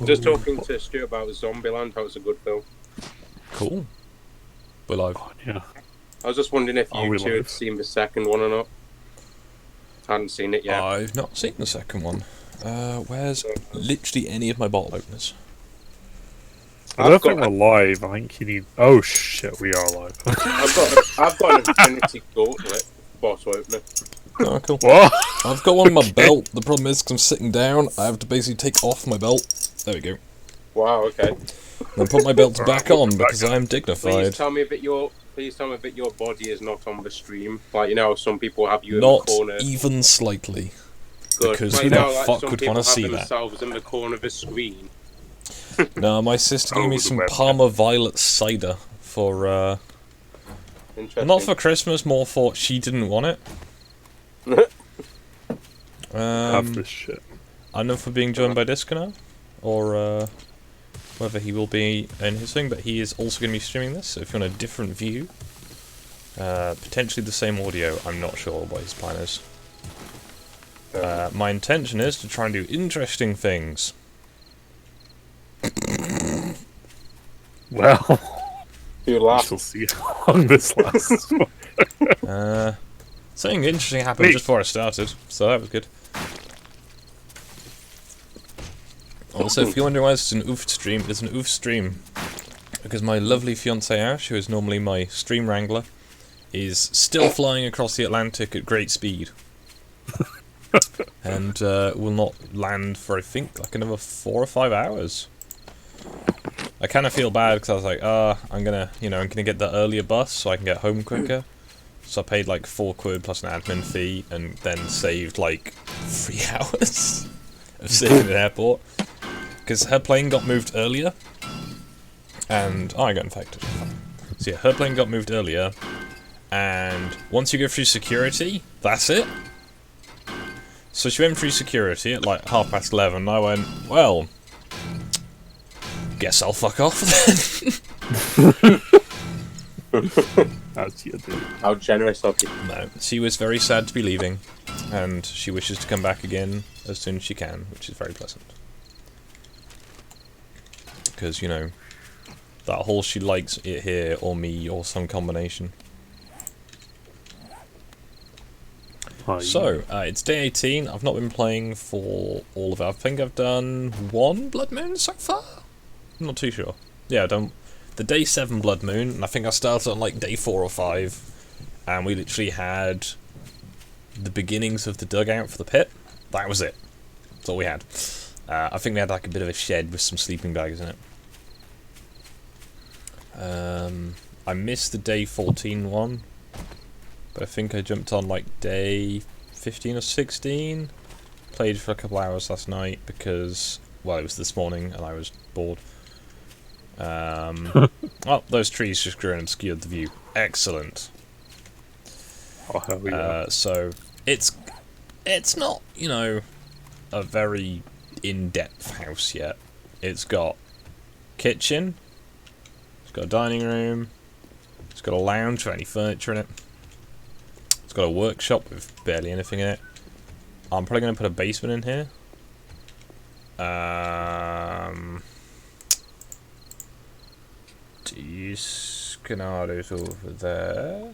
Just talking to Stu about Zombieland, how it's a good film. Cool. We're live. Oh, yeah. I was just wondering if Are you we two had live? seen the second one or not. I hadn't seen it yet. I've not seen the second one. Where's literally any of my bottle openers? I don't think we're live. I think you need. Oh shit, we are live. I've got an Infinity Gauntlet bottle opener. Oh, cool. What? I've got one on my belt. The problem is, because I'm sitting down, I have to basically take off my belt. There we go. Wow. Okay. Then put my belt back on because I'm dignified. Please tell me that your body is not on the stream. Like, you know, some people have you in Not the corner. even slightly. Good. Because Like, who you know, the like, fuck some would people want to have see that? themselves in the corner of the screen. No, my sister gave me the some webcam. Parma Violet cider for, Interesting. not for Christmas, more for she didn't want it. Have this shit. I don't know if we're being joined by Disco now, or whether he will be in his thing, but he is also going to be streaming this, so if you want a different view, potentially the same audio, I'm not sure what his plan is. My intention is to try and do interesting things. Well, You we laugh. shall see how long this lasts. Something interesting happened just before I started, so that was good. Also, if you're wondering why it's an ooft stream, it's an ooft stream. Because my lovely fiancée Ash, who is normally my stream wrangler, is still flying across the Atlantic at great speed. And will not land for, I think, like another 4 or 5 hours. I kind of feel bad because I was like, I'm gonna get the earlier bus so I can get home quicker. So I paid like £4 plus an admin fee and then saved like 3 hours of sitting in the airport. Because her plane got moved earlier. And I got infected. So yeah, her plane got moved earlier. And once you go through security, that's it. So she went through security at like 11:30 and I went, well, guess I'll fuck off then. As you do. How generous of you. No, she was very sad to be leaving, and she wishes to come back again as soon as she can, which is very pleasant. Because, you know, that whole she likes it here, or me, or some combination. Hi. So, it's day 18, I've not been playing for all of it. I think I've done 1 Blood Moon so far? I'm not too sure. Yeah, I've done the day 7 Blood Moon, and I think I started on like day 4 or 5, and we literally had the beginnings of the dugout for the pit. That was it. That's all we had. I think we had like a bit of a shed with some sleeping bags in it. I missed the day 14 one, but I think I jumped on like day 15 or 16. Played for a couple hours last night because, well, it was this morning and I was bored. Oh, those trees just grew and obscured the view. Excellent. Oh, hell yeah. So it's not, you know, a very in-depth house yet. It's got kitchen, it's got a dining room, it's got a lounge without any furniture in it, it's got a workshop with barely anything in it. I'm probably going to put a basement in here. These canardos over there.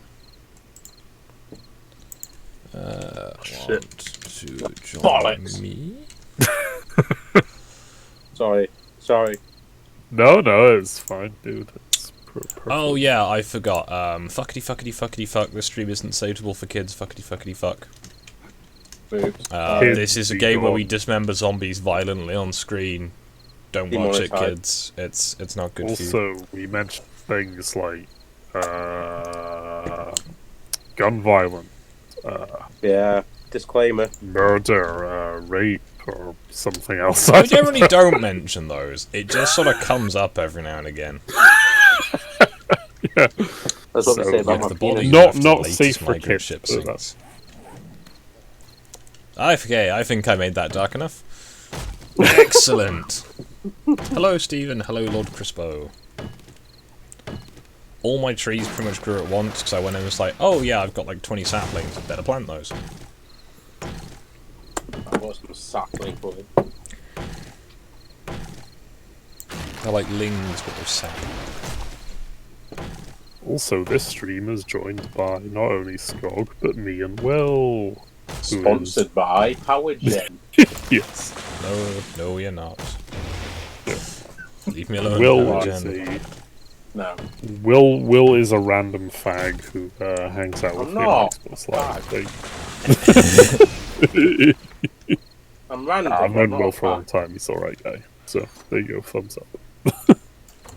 Shit. Want to join Bollocks. me? Sorry. No, it's fine, dude. It's perfect. Oh yeah, I forgot. Fuckity fuck. This stream isn't suitable for kids. Fuckity fuck. Boobs. Kids This is a be game where gone. we dismember zombies violently on screen. Don't watch it, Demonetized. kids. It's not good for you. Also, we mentioned things like gun violence, Yeah. Disclaimer. murder, rape, or something else. We generally don't mention those. It just sort of comes up every now and again. Yeah. That's what So, they say Yeah, about my the body penis. Not- after not the latest safe for migrant kids, ship so sinks. I think I made that dark enough. Excellent. Hello, Stephen. Hello, Lord Crispo. All my trees pretty much grew at once because I went in and was like, oh yeah, I've got like 20 saplings. Better plant those. I wasn't sapling for it. They're like lings, but they're sap. Also, this stream is joined by not only Skog, but me and Will. Sponsored by Power Gen. Yes. No, you're not. Yeah. Leave me alone, Will Power is Gen. No. Will is a random fag who hangs out with I'm me not. on Xbox Live. I'm random. I've I'm known not Will a for a long fan. time. He's alright guy. So there you go. Thumbs up.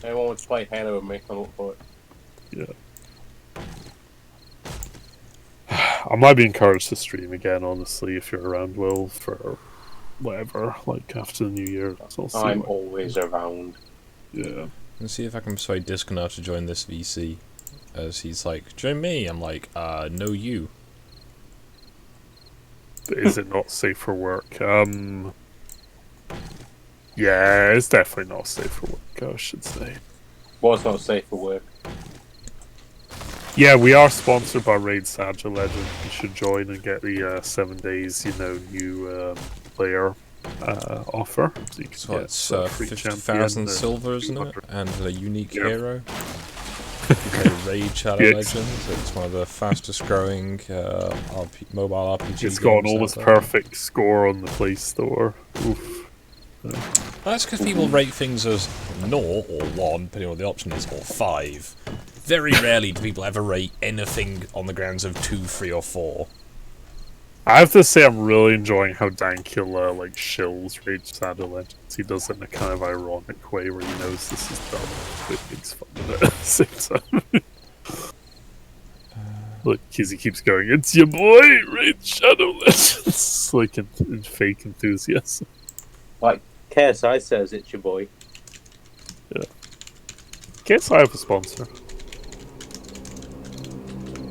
Anyone wants to play Halo with me, I'll look for it. Yeah. I might be encouraged to stream again, honestly, if you're around, Will, for whatever, like after the New Year. So I'll see I'm what- always around. Yeah. Let's see if I can persuade Disconnect to join this VC. As he's like, join me. I'm like, no you. But is it not safe for work? Yeah, it's definitely not safe for work, I should say. Was not safe for work. Yeah, we are sponsored by Raid Sagil Legend. You should join and get the 7 days, new player offer. So you can So get it's free 50,000 champion silver, isn't it? 200. And a unique Yep. hero. You play Raid Shadow Yes. Legends. It's one of the fastest growing mobile RPG It's got an games almost out there. perfect score on the Play Store. Oof. That's because people rate things as 0 or 1, depending on what the option is, or 5. Very rarely do people ever rate anything on the grounds of 2, 3, or 4. I have to say I'm really enjoying how Dankula shills Raid Shadow Legends. He does it in a kind of ironic way where he knows this is dumb, but he makes fun of it at the same time. Look, Kizzy keeps going, it's your boy, Raid Shadow Legends! in fake enthusiasm. Like KSI says, it's your boy. Guess I have a sponsor.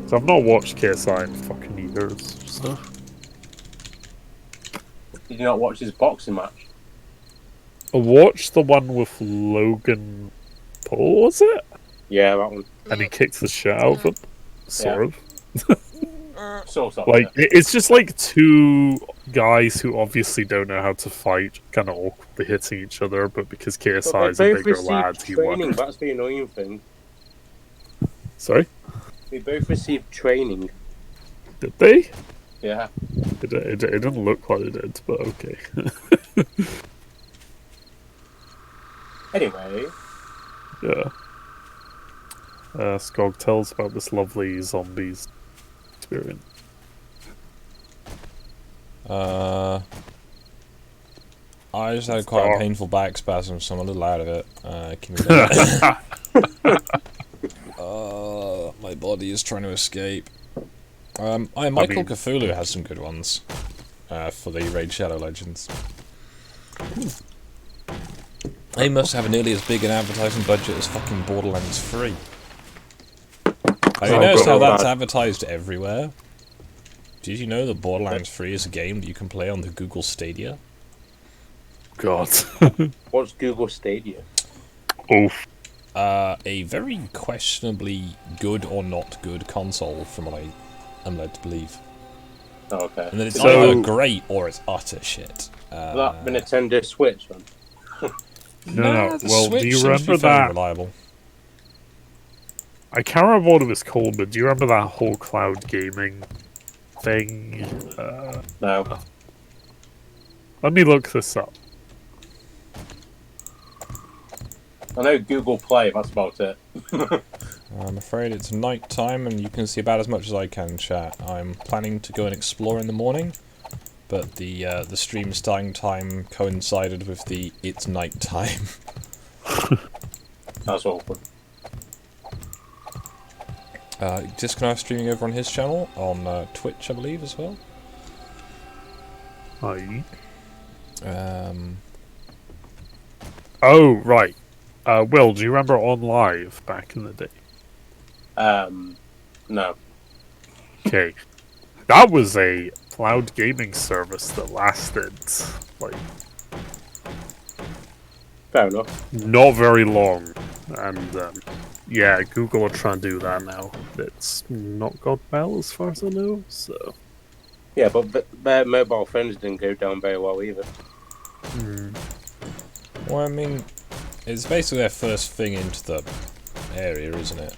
So I've not watched KSI in fucking years, so... Did you not watch his boxing match? I watched the one with Logan Paul, was it? Yeah, that one. And he kicked the shit out of him. Sort of. Sort of. Like, it's just like two guys who obviously don't know how to fight, kind of awkwardly hitting each other, but because KSI is a bigger lad, he training. won. That's the annoying thing. Sorry? We both received training. Did they? Yeah. It didn't look like it did, but okay. Anyway. Yeah. Skog tells about this lovely zombies experience. I just had quite a painful back spasm, so I'm a little out of it. Give me a minute. My body is trying to escape. Michael Cthulhu has some good ones for the Raid Shadow Legends. They must have nearly as big an advertising budget as fucking Borderlands 3. Have you noticed how that's advertised everywhere? Did you know that Borderlands 3 is a game that you can play on the Google Stadia? God. What's Google Stadia? Oof. A very questionably good or not good console, from what I am led to believe. Oh, okay. And then it's So- either great or it's utter shit. That the Nintendo Switch one. No. The Well, Switch do you seems to be remember fairly that? reliable. I can't remember what it was called, but do you remember that whole cloud gaming thing? No. Let me look this up. I know Google Play, that's about it. I'm afraid it's night time and you can see about as much as I can, chat. I'm planning to go and explore in the morning, but the stream starting time coincided with the it's night time. That's awkward. Disconnect streaming over on his channel, on Twitch I believe as well. Aye. Oh, right. Will, do you remember On Live back in the day? No. Okay. That was a cloud gaming service that lasted, Fair enough. not very long. And, yeah, Google are trying to do that now. It's not gone well, as far as I know, so... Yeah, but their mobile phones didn't go down very well either. well, I mean, it's basically their first thing into the area, isn't it?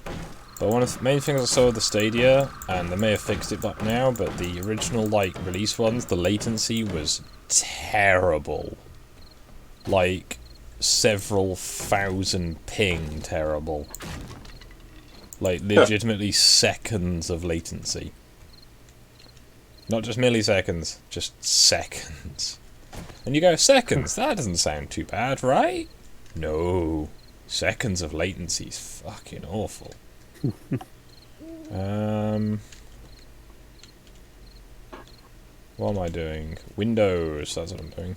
But one of the main things I saw with the Stadia, and they may have fixed it back now, but the original like release ones, the latency was terrible. Like several thousand ping terrible. Like legitimately seconds of latency. Not just milliseconds, just seconds. And you go, seconds? That doesn't sound too bad, right? No. Seconds of latency is fucking awful. What am I doing? Windows, that's what I'm doing.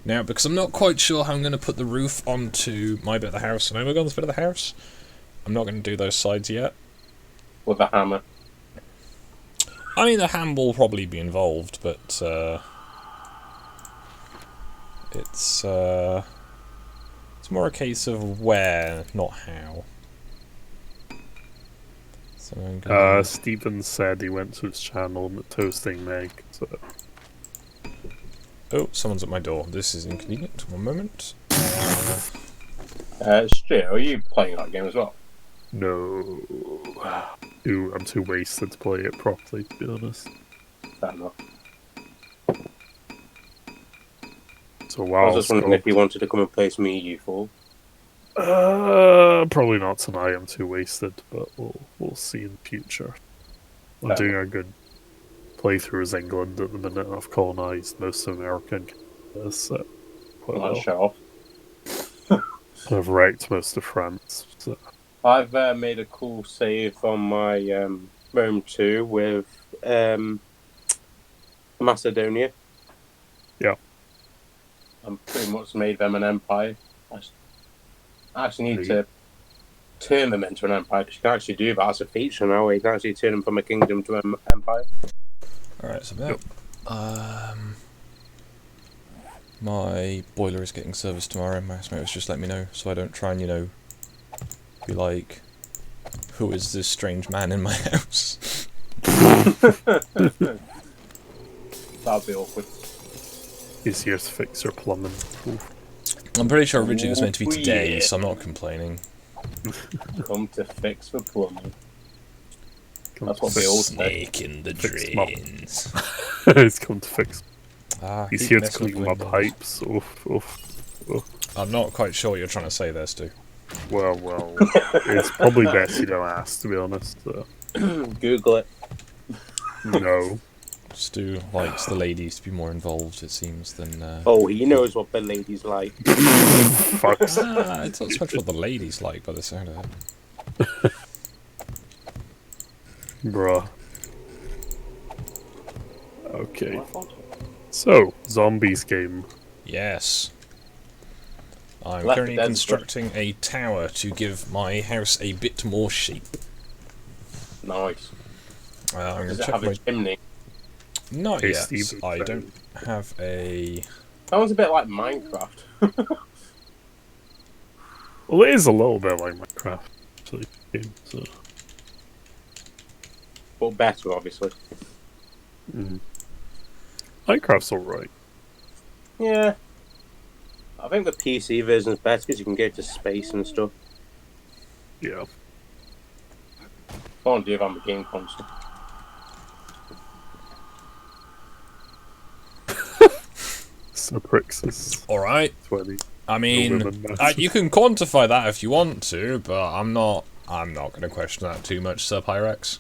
Now, because I'm not quite sure how I'm going to put the roof onto my bit of the house and over on this bit of the house, I'm not going to do those sides yet. With a hammer. I mean, the ham will probably be involved, but it's more a case of where, not how. So I'm gonna... Steven said he went to his channel and toasting Meg. So. Oh, someone's at my door. This is inconvenient. One moment. Stu, are you playing that game as well? No. I'm too wasted to play it properly, to be honest. Fair enough. So I wow. was just wondering if you wanted to come and play some EU for. Probably not tonight. I'm too wasted, but we'll see in the future. I'm doing a good playthrough as England at the minute. I've colonised most of America and Canada, so quite well. Show off. I've wrecked most of France. So. I've made a cool save on my Rome 2 with Macedonia. Yeah. I'm pretty much made them an empire. I actually need to turn them into an empire. You can actually do that as a feature now. You can actually turn them from a kingdom to an empire. Alright, so now, my boiler is getting serviced tomorrow. My housemate was just letting me know, so I don't try and, you know, be like, who is this strange man in my house? That'd be awkward. He's here to fix your plumbing. Oof. I'm pretty sure originally it was meant to be today, so I'm not complaining. Come to fix the plumbing. That's what they all say. Snake in the drains. He's come to fix. He's here to clean my pipes. Oof, oof, oof. I'm not quite sure what you're trying to say there, Stu. Well, it's probably best you don't ask, to be honest. Google it. No. Stu likes the ladies to be more involved, it seems, than... Oh, he knows what the ladies like. Fucks. It's not so much what the ladies like, by the sound of it. Bruh. Okay. So, zombies game. Yes. I'm Left currently Dead constructing a tower to give my house a bit more shape. Nice. I'm Does gonna it check have my... a chimney? Not Hey, yet. Steve, I don't have a... Sounds a bit like Minecraft. Well, it is a little bit like Minecraft, actually. So. But better, obviously. Minecraft's alright. Yeah. I think the PC version is better because you can go to space and stuff. Yeah. I can't do if I'm a game console. So Prixis. Alright. 20. I mean, you can quantify that if you want to, but I'm not going to question that too much, Sir Pyrex.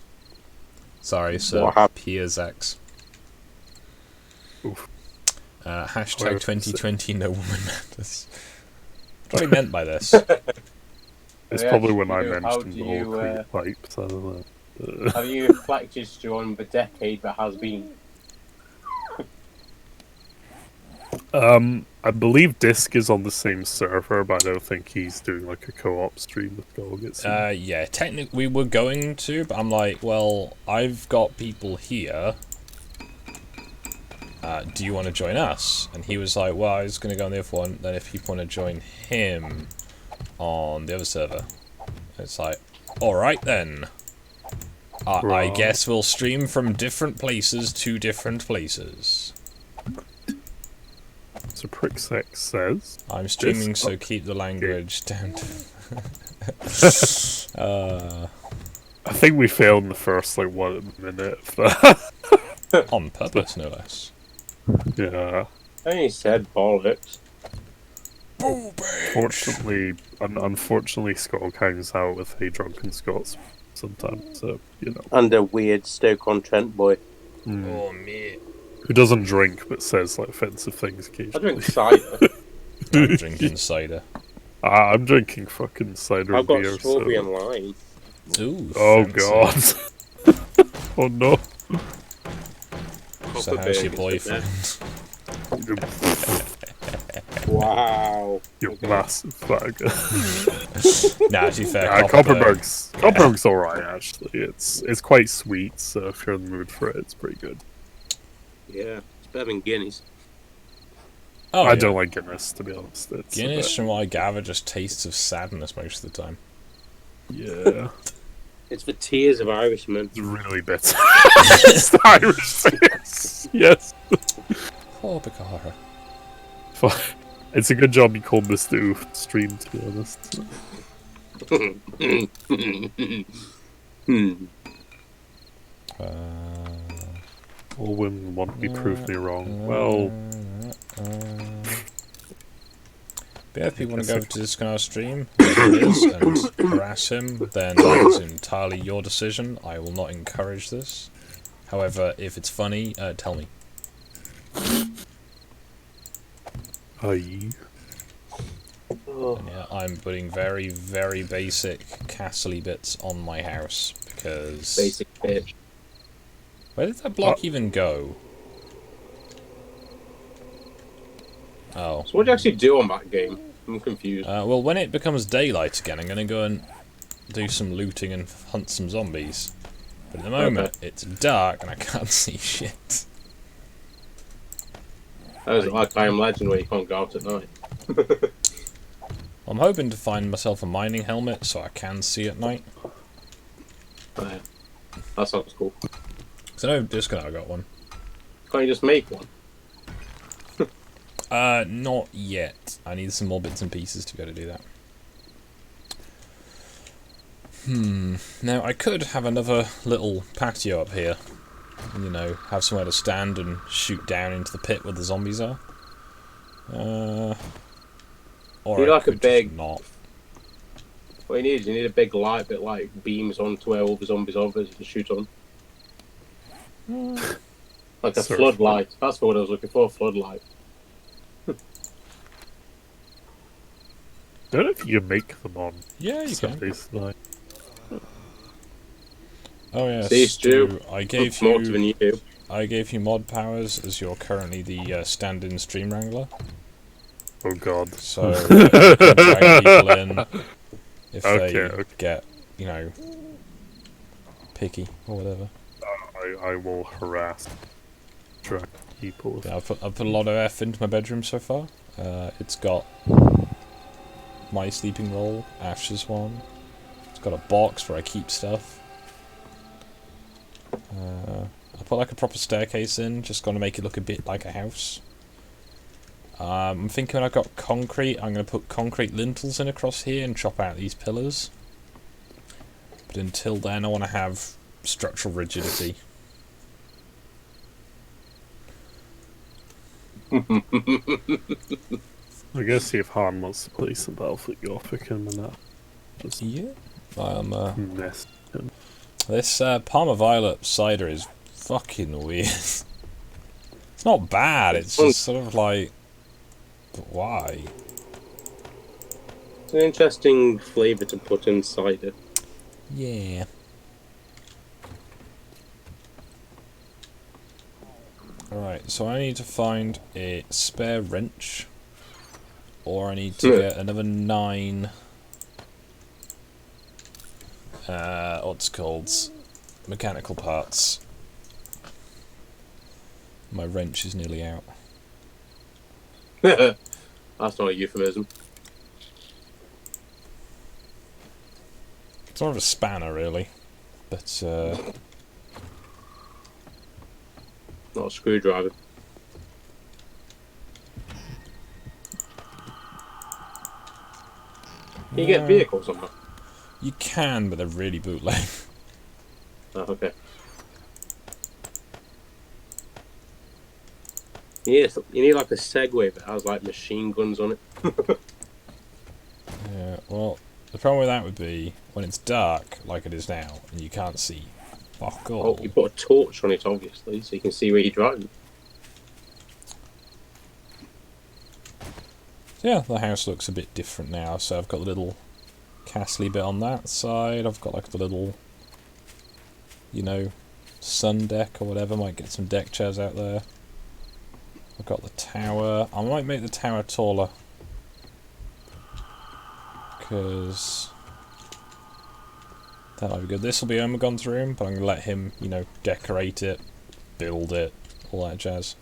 Sorry, Sir Pierzex. Oof. Hashtag 2020 no woman matters. What he meant by this? It's probably when I how mentioned do the whole you, pipes, I don't know. Have you reflected on the decade that has been? I believe Disc is on the same server, but I don't think he's doing like a co-op stream with Gorgits. Yeah, technically we were going to, but I'm like, well, I've got people here. Do you want to join us? And he was like, well, I was going to go on the other one, then if people want to join him on the other server. It's like, alright then. I guess we'll stream from different places to different places. So Pricksex says... I'm streaming, so keep the language down. I think we failed in the first, like, 1 minute of that. On purpose, no less. Yeah. I only said bollocks. Unfortunately, Scott hangs out with a drunken Scots sometimes, so, you know. And a weird Stoke-on-Trent boy. Oh, mate. Who doesn't drink, but says, like, offensive things I occasionally. drink cider. I'm drinking cider. I'm drinking fucking cider I've got beer, strawberry so... and lime. Ooh, Oh, fancy. God. Oh, no. So Copper how's your burgers, boyfriend? Wow. You Okay. massive faggot. Nah, to be fair, Copperberg's alright, actually. It's quite sweet, so if you're in the mood for it, it's pretty good. Yeah, it's better than Guinness. Oh, I yeah. don't like Guinness, to be honest. It's a Guinness, bit- from what I gather, just tastes of sadness most of the time. Yeah. It's the tears of Irishmen. It's really bitter. It's the Irish things. Yes. Oh, Bakara. Fuck. It's a good job you called this the ooft stream, to be honest. All women want me prove me wrong. Well, But yeah, if you want to go over to this kind of stream, whatever it is, and harass him, then that is entirely your decision. I will not encourage this. However, if it's funny, tell me. aye. And yeah, I'm putting very, very basic castle-y bits on my house, because... Basic bitch. Where did that block even go? Oh. So what do you actually do on that game? I'm confused. Well, when it becomes daylight again, I'm going to go and do some looting and hunt some zombies. But at the moment, it's dark and I can't see shit. That was like I Am Legend where you can't go out at night. I'm hoping to find myself a mining helmet so I can see at night. Yeah. That sounds cool. Because I know Disco I got one. Can't you just make one? Not yet. I need some more bits and pieces to be able to do that. Now, I could have another little patio up here. You know, have somewhere to stand and shoot down into the pit where the zombies are. Or You I like a could big- just not. What you need is you need a big light that like beams onto where all the zombies are that you can shoot on. Like a Surf. floodlight. That's what I was looking for, a floodlight. I don't know if you can make them on Yeah, you can. Sundays tonight. Oh yeah, See, Stu, I gave more than you you. I gave you mod powers as you're currently the stand-in stream wrangler. Oh god. So you can drag people in if Okay, they okay. get, you know, picky or whatever. I will harass drag people. Yeah, I've put a lot of effort into my bedroom so far. It's got my sleeping roll, Ash's one. It's got a box where I keep stuff. I put like a proper staircase in, just gonna make it look a bit like a house. I'm thinking when I've got concrete, I'm gonna put concrete lintels in across here and chop out these pillars. But until then, I want to have structural rigidity. I guess if Han wants to play some Battlefield Gothic in a minute. Just Yeah. mess. This Parma Violet cider is fucking weird. It's not bad, it's just sort of like... But why? It's an interesting flavour to put in cider. Yeah. Alright, so I need to find a spare wrench. Or I need to get another 9... what's it called? Mechanical parts. My wrench is nearly out. That's not a euphemism. It's more of a spanner, really. But, Not a screwdriver. Can you get vehicles on that? You can, but they're really bootleg. Oh, okay. Yes, you need like a Segway that has like machine guns on it. Yeah, well, the problem with that would be when it's dark, like it is now, and you can't see fuck Oh, all. you put a torch on it, obviously, so you can see where you're driving. So yeah, the house looks a bit different now. So I've got the little castle bit on that side. I've got like the little, you know, sun deck or whatever. Might get some deck chairs out there. I've got the tower. I might make the tower taller. Because that might be good. This will be Omegon's room, but I'm going to let him, you know, decorate it, build it, all that jazz.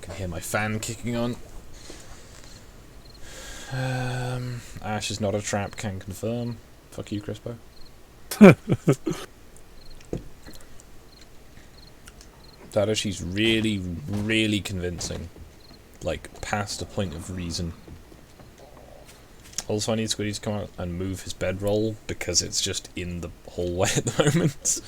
Can hear my fan kicking on. Ash is not a trap, can confirm. Fuck you, Crispo. Dada, she's really, really convincing. Like, past a point of reason. Also, I need Squiddy to come out and move his bedroll because it's just in the hallway at the moment.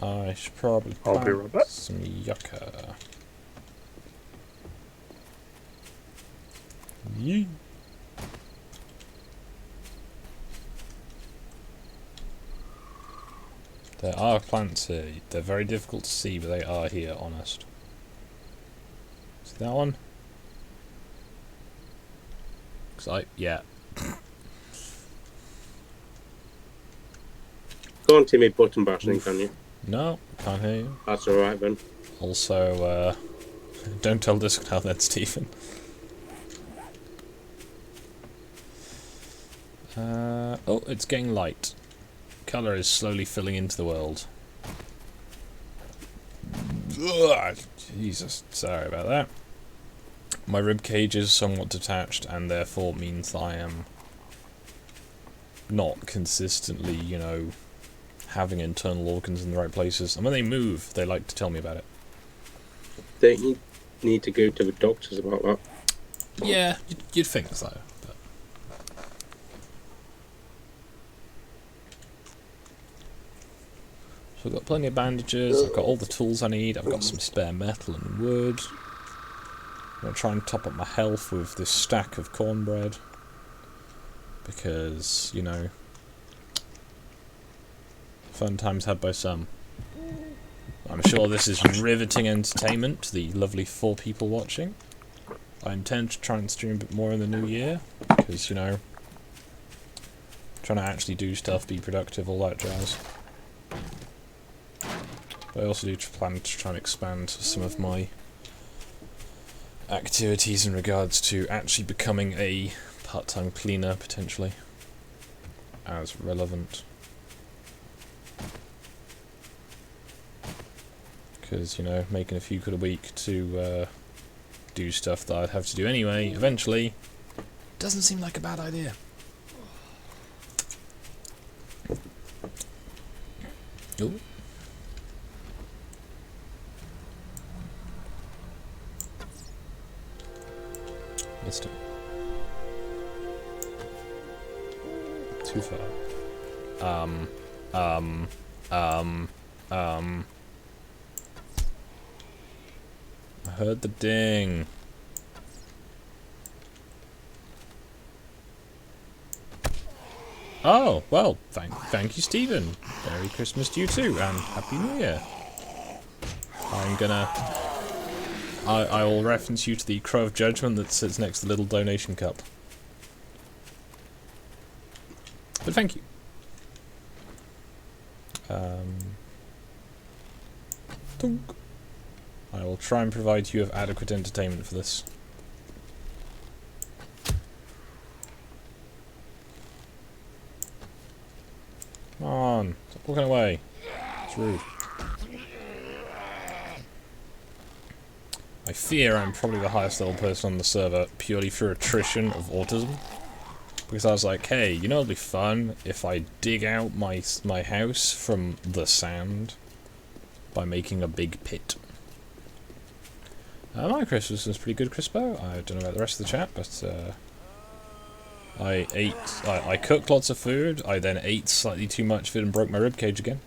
I should probably I'll be plant right back. some yucca. Yee. There are plants here. They're very difficult to see, but they are here, honest. See that one? Yeah. Go on, Timmy, button bashing, can you? No, can't hear you. That's alright then. Also, don't tell Discord then, Stephen. Oh, it's getting light. Colour is slowly filling into the world. Ugh, Jesus, sorry about that. My rib cage is somewhat detached and therefore means that I am not consistently, you know, having internal organs in the right places. And when they move, they like to tell me about it. Don't you need to go to the doctors about that? Yeah, you'd think so. But so I've got plenty of bandages, I've got all the tools I need, I've got some spare metal and wood. I'm going to try and top up my health with this stack of cornbread. Because, you know, fun times had by some. I'm sure this is riveting entertainment to the lovely 4 people watching. I intend to try and stream a bit more in the new year. Because, you know, trying to actually do stuff, be productive, all that jazz. But I also do plan to try and expand some of my activities in regards to actually becoming a part-time cleaner, potentially, as relevant. Because, you know, making a few quid a week to do stuff that I'd have to do anyway, eventually, doesn't seem like a bad idea. Ooh. Missed it. Too far. I heard the ding. Oh, well, thank you, Stephen. Merry Christmas to you too, and Happy New Year. I'm gonna... I will reference you to the Crow of Judgment that sits next to the little donation cup. But thank you. Thunk. I will try and provide you with adequate entertainment for this. Come on, stop walking away. It's rude. I fear I'm probably the highest level person on the server purely through attrition of autism. Because I was like, hey, you know it'd be fun if I dig out my house from the sand by making a big pit. My Christmas was pretty good, Crispo. I don't know about the rest of the chat, but I cooked lots of food. I then ate slightly too much of it and broke my ribcage again.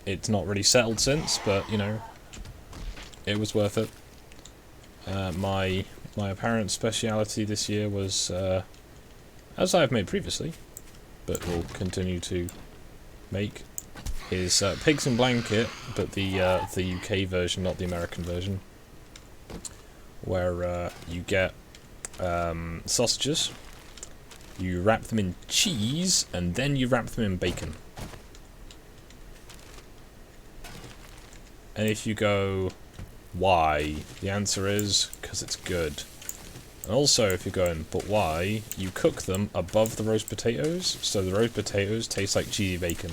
It's not really settled since, but you know, it was worth it. My apparent speciality this year was, as I have made previously, but will continue to make, is pigs in blanket, but the UK version, not the American version, where you get sausages, you wrap them in cheese, and then you wrap them in bacon. And if you go, why? The answer is, because it's good. And also, if you're going, but why? You cook them above the roast potatoes, so the roast potatoes taste like cheesy bacon.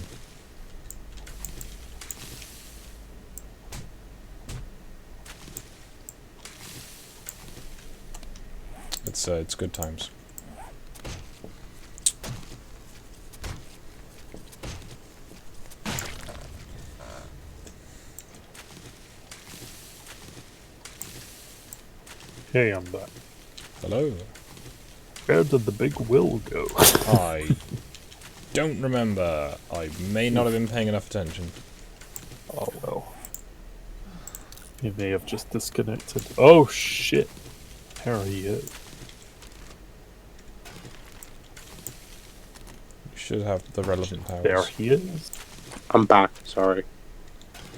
It's good times. Hey, I'm back. Hello. Where did the big Will go? I don't remember. I may not have been paying enough attention. Oh well. He may have just disconnected. Oh shit. There he is. You should have the relevant powers. There he is. I'm back, sorry.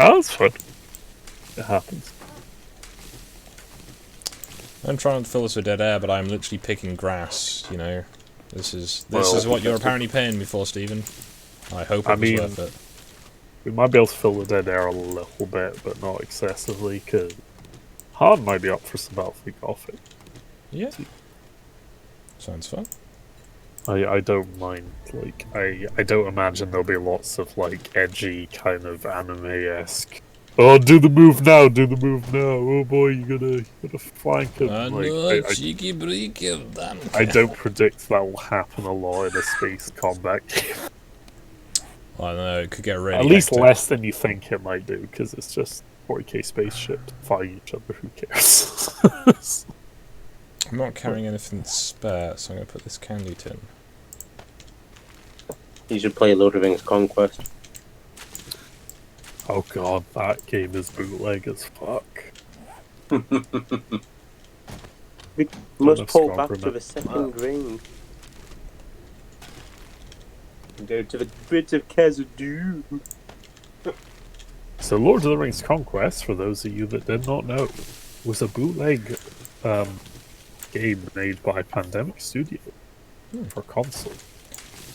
Oh, that's fun. It happens. I'm trying to fill this with dead air, but I'm literally picking grass, you know. This is Well, what you're apparently paying me for, Stephen. I hope it was worth it. We might be able to fill the dead air a little bit, but not excessively, because Han might be up for some Battlefield Coffee. Yeah. Sounds fun. I don't mind, like, I don't imagine there'll be lots of, like, edgy, kind of anime-esque, oh, do the move now, oh boy, you gotta flank him. I don't predict that will happen a lot in a space combat game. I don't know, it could get really At least hectic. less than you think it might do, because it's just 40k spaceships fighting each other, who cares? I'm not carrying anything spare, so I'm going to put this candy tin. You should play Lord of the Rings Conquest. Oh god, that game is bootleg as fuck. We must have pull Scott back for to the second ring. Go to the bridge of Khazad-dûm. So Lord of the Rings Conquest, for those of you that did not know, was a bootleg game made by Pandemic Studio for console.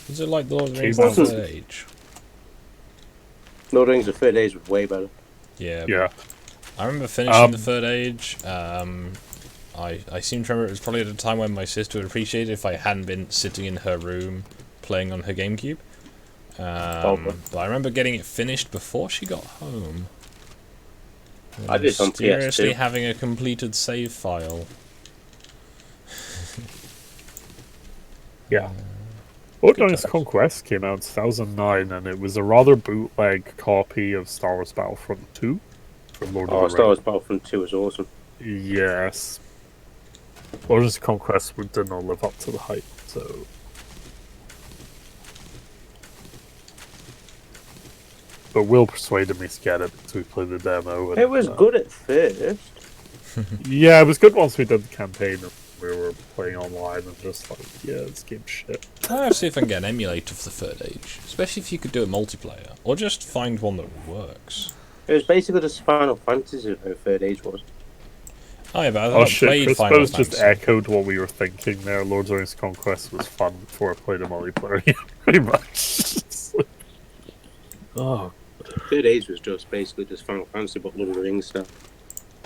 Is it like Lord of the Rings Came out- The Third Age? Lord of the Rings The Third Age was way better. Yeah. Yeah. I remember finishing The Third Age. I seem to remember it was probably at a time when my sister would appreciate it if I hadn't been sitting in her room playing on her GameCube. But I remember getting it finished before she got home. I did it on Mysteriously PS2. having a completed save file. Yeah. Lord of the Rings Conquest came out in 2009, and it was a rather bootleg copy of Star Wars Battlefront 2 for Lord Oh, of the Star Rings. Wars Battlefront 2 was awesome. Yes. Lord of the Rings Conquest did not live up to the hype, so... But Will persuaded me to get it because we played the demo. And, It was good at first. Yeah, it was good once we did the campaign and we were playing online and just like, yeah, this game's shit. I'll have to see if I can get an emulator for the Third Age. Especially if you could do it multiplayer. Or just find one that works. It was basically just Final Fantasy of the Third Age was. Oh yeah, but I've Oh not shit, played Final Crispos Fantasy. just echoed what we were thinking there. Lord of the Rings Conquest was fun before I played a multiplayer game, pretty much. Oh, Third Age was just basically just Final Fantasy but Lord of the Rings stuff.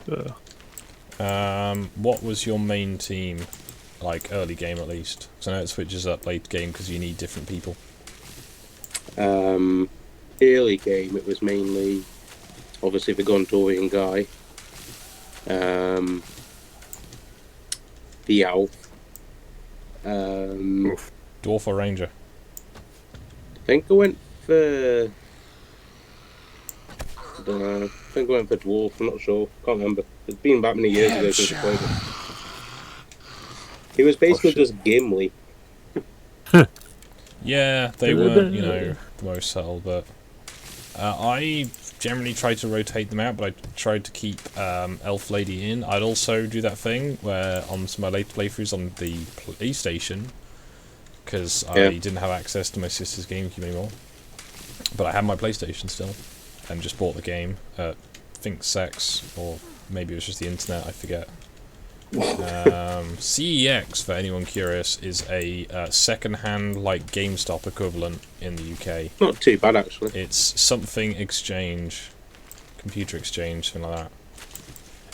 yeah. What was your main team? Like, early game at least? Because I know it switches up late game because you need different people. Early game, it was mainly obviously the Gondorian guy, Um, the elf. Oof. Dwarf or ranger? I think I went for. I don't know. I think I went for dwarf. I'm not sure. Can't remember. It's been that many years ago since I played it. He was basically shit. just Gimli. Yeah, they weren't, you know, the most subtle, but I generally try to rotate them out, but I tried to keep Elf Lady in. I'd also do that thing where on some of my later playthroughs on the PlayStation, because I didn't have access to my sister's GameCube anymore, but I had my PlayStation still, and just bought the game at, I think, Sex, or maybe it was just the internet, I forget. CEX, for anyone curious, is a second-hand, like, GameStop equivalent in the UK. Not too bad, actually. It's something exchange, computer exchange, something like that.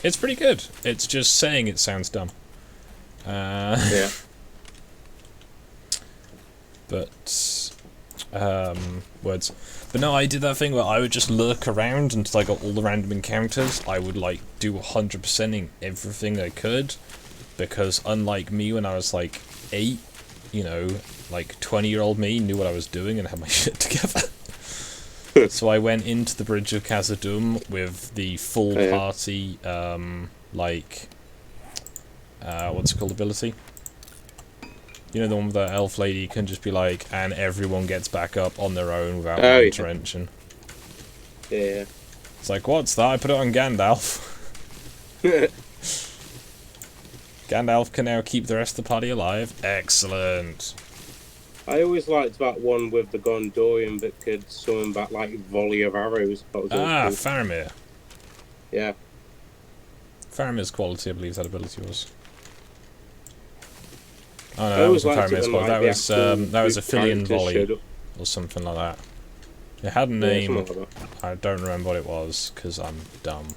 It's pretty good. It's just saying it sounds dumb. Yeah. But words. But no, I did that thing where I would just lurk around until I got all the random encounters. I would like do 100%ing everything I could, because unlike me when I was like 8, you know, like 20-year-old me knew what I was doing and had my shit together. So I went into the Bridge of Khazad-dûm with the full party, like, what's it called, ability? You know, the one with the elf lady can just be like, and everyone gets back up on their own without my intervention. Yeah. It's like, what's that? I put it on Gandalf. Gandalf can now keep the rest of the party alive. Excellent. I always liked that one with the Gondorian that could summon back like volley of arrows. That was cool. Faramir. Yeah. Faramir's quality, I believe that ability was. Oh I no, that always wasn't liked it Faramir's when, quality. That was a Filian characters volley showed up. or something like that. It had a Yeah, name. something like that. I don't remember what it was because I'm dumb.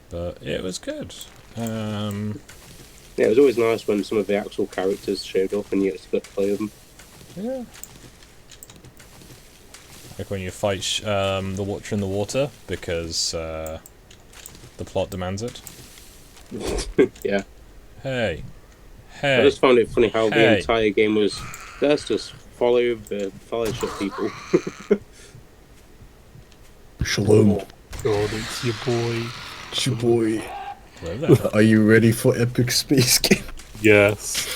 But it was good. Yeah, it was always nice when some of the actual characters showed up and you had to play with them. Yeah. Like when you fight the Watcher in the water because the plot demands it. Yeah. Hey. I just found it funny how the entire game was, let's just follow the fellowship people. Oh, Shalom. God, it's your boy. It's your boy. Hello there. Are you ready for epic space game? Yes.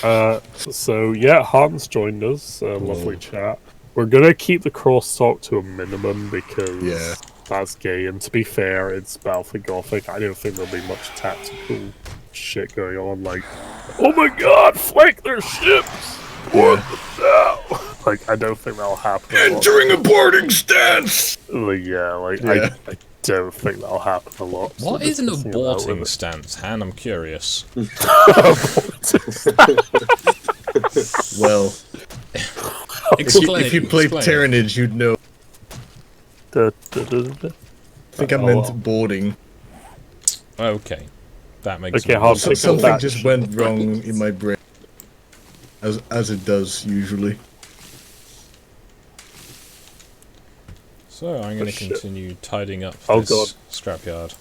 So yeah, Hans joined us. Lovely chat. We're gonna keep the crosstalk to a minimum because that's gay. And to be fair, it's Battlefield Gothic. I don't think there'll be much tactical shit going on. Like, oh my God, flank their ships! What the hell? Like, I don't think that'll happen. Entering a boarding stance! I don't think that'll happen a lot. What is an aborting stance, Han? I'm curious. Well, Explain. if you played Tyrannid, you'd know. I think I meant boarding. Okay. That makes sense. Something just went wrong in my brain. As it does, usually. So, I'm going to continue tidying up this scrapyard.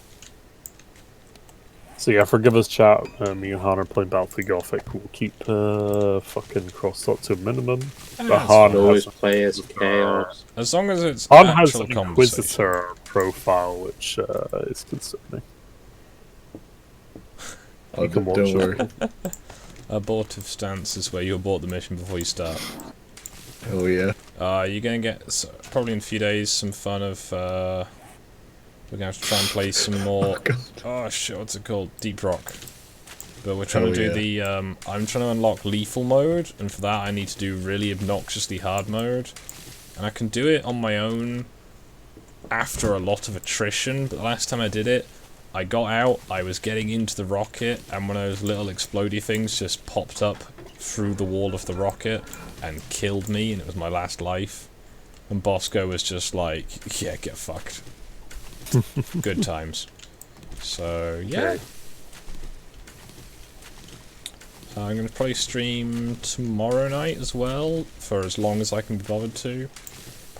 So yeah, forgive us chat, me and Han are playing Battlefield Gothic. We'll keep fucking crosstalk to a minimum. But Han always play as chaos. As long as it's Han has actual an conversation. Inquisitor profile, which is concerning. Oh, don't worry. Abortive stance is where you abort the mission before you start. Oh yeah. You're going to get, probably in a few days, some fun of... we're going to have to try and play some more... Oh shit, what's it called? Deep Rock. But we're trying to do the... I'm trying to unlock lethal mode, and for that I need to do really obnoxiously hard mode. And I can do it on my own after a lot of attrition, but the last time I did it, I got out, I was getting into the rocket, and one of those little explodey things just popped up through the wall of the rocket and killed me, and it was my last life. And Bosco was just like, yeah, get fucked. Good times. So, yeah. I'm going to probably stream tomorrow night as well, for as long as I can be bothered to.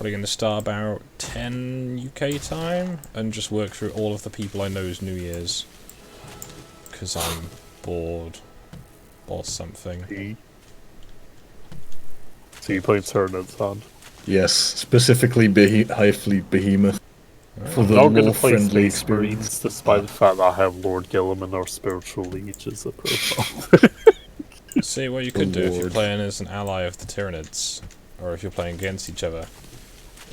Probably going to start about 10 UK time and just work through all of the people I know's New Year's. Because I'm bored. Or something. So you play Tyranids on? Yes, specifically High Fleet Behemoth. For I'm the not going more to play friendly Space experience. Marines, despite the fact that I have Lord Gilliman or Spiritual Liege as a profile. See, what you could do if you're Lord. playing as an ally of the Tyranids, or if you're playing against each other,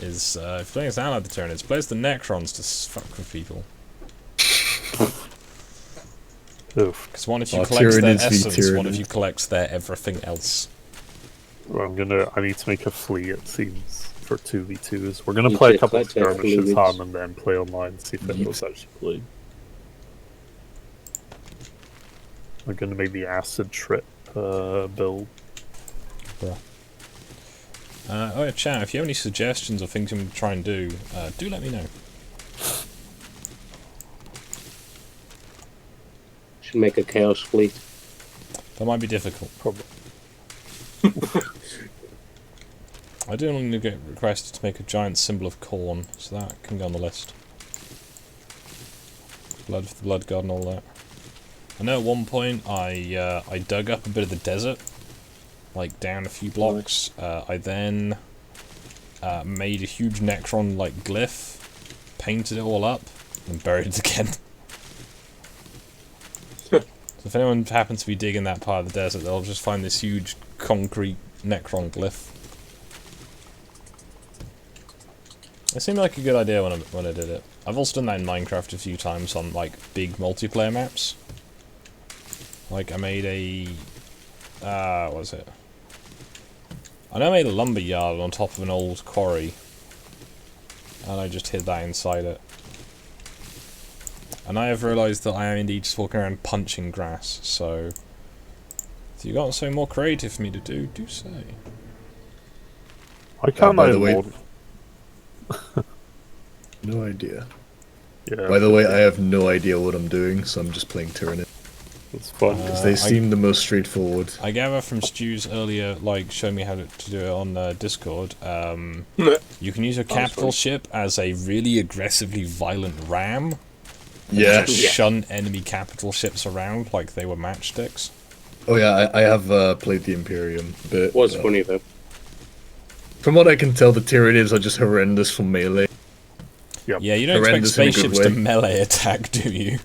is if you're playing as an ally of the Tyranids, play as the Necrons to fuck with people. Oof. Because one of you Oh, collects their Tyranids v essence, one of Tyranids. you collects their everything else. Well, I need to make a fleet, it seems, for 2v2s. We're going to You play a should couple of collect skirmishes fluids. on and then play online, see if anyone's actually playing. We're going to make the acid trip build. Oh yeah, chat, if you have any suggestions or things you want to try and do let me know. Should make a chaos fleet. That might be difficult. Probably. I do want to get requested to make a giant symbol of corn, so that can go on the list. Blood for the blood god and all that. I know at one point I dug up a bit of the desert, like down a few blocks. I then made a huge Necron like glyph, painted it all up, and buried it again. So if anyone happens to be digging that part of the desert, they'll just find this huge concrete Necron glyph. It seemed like a good idea when I did it. I've also done that in Minecraft a few times on like big multiplayer maps. Like I made a what was it? I know I made a lumber yard on top of an old quarry, and I just hid that inside it. And I have realised that I am indeed just walking around punching grass, so if you got something more creative for me to do, do say. I can't by the way- load. No idea. Yeah, By the way, I have no idea what I'm doing, so I'm just playing Tyranids. it's fun. Because they seem the most straightforward. I gather from Stu's earlier, like, showing me how to do it on Discord, you can use your capital ship as a really aggressively violent ram. Yeah. Just shun enemy capital ships around like they were matchsticks. Oh yeah, I have played the Imperium, but Was funny though. from what I can tell, the Tyranids are just horrendous for melee. Yep. Yeah, you don't expect Horrendous in a good spaceships to way. melee attack, do you?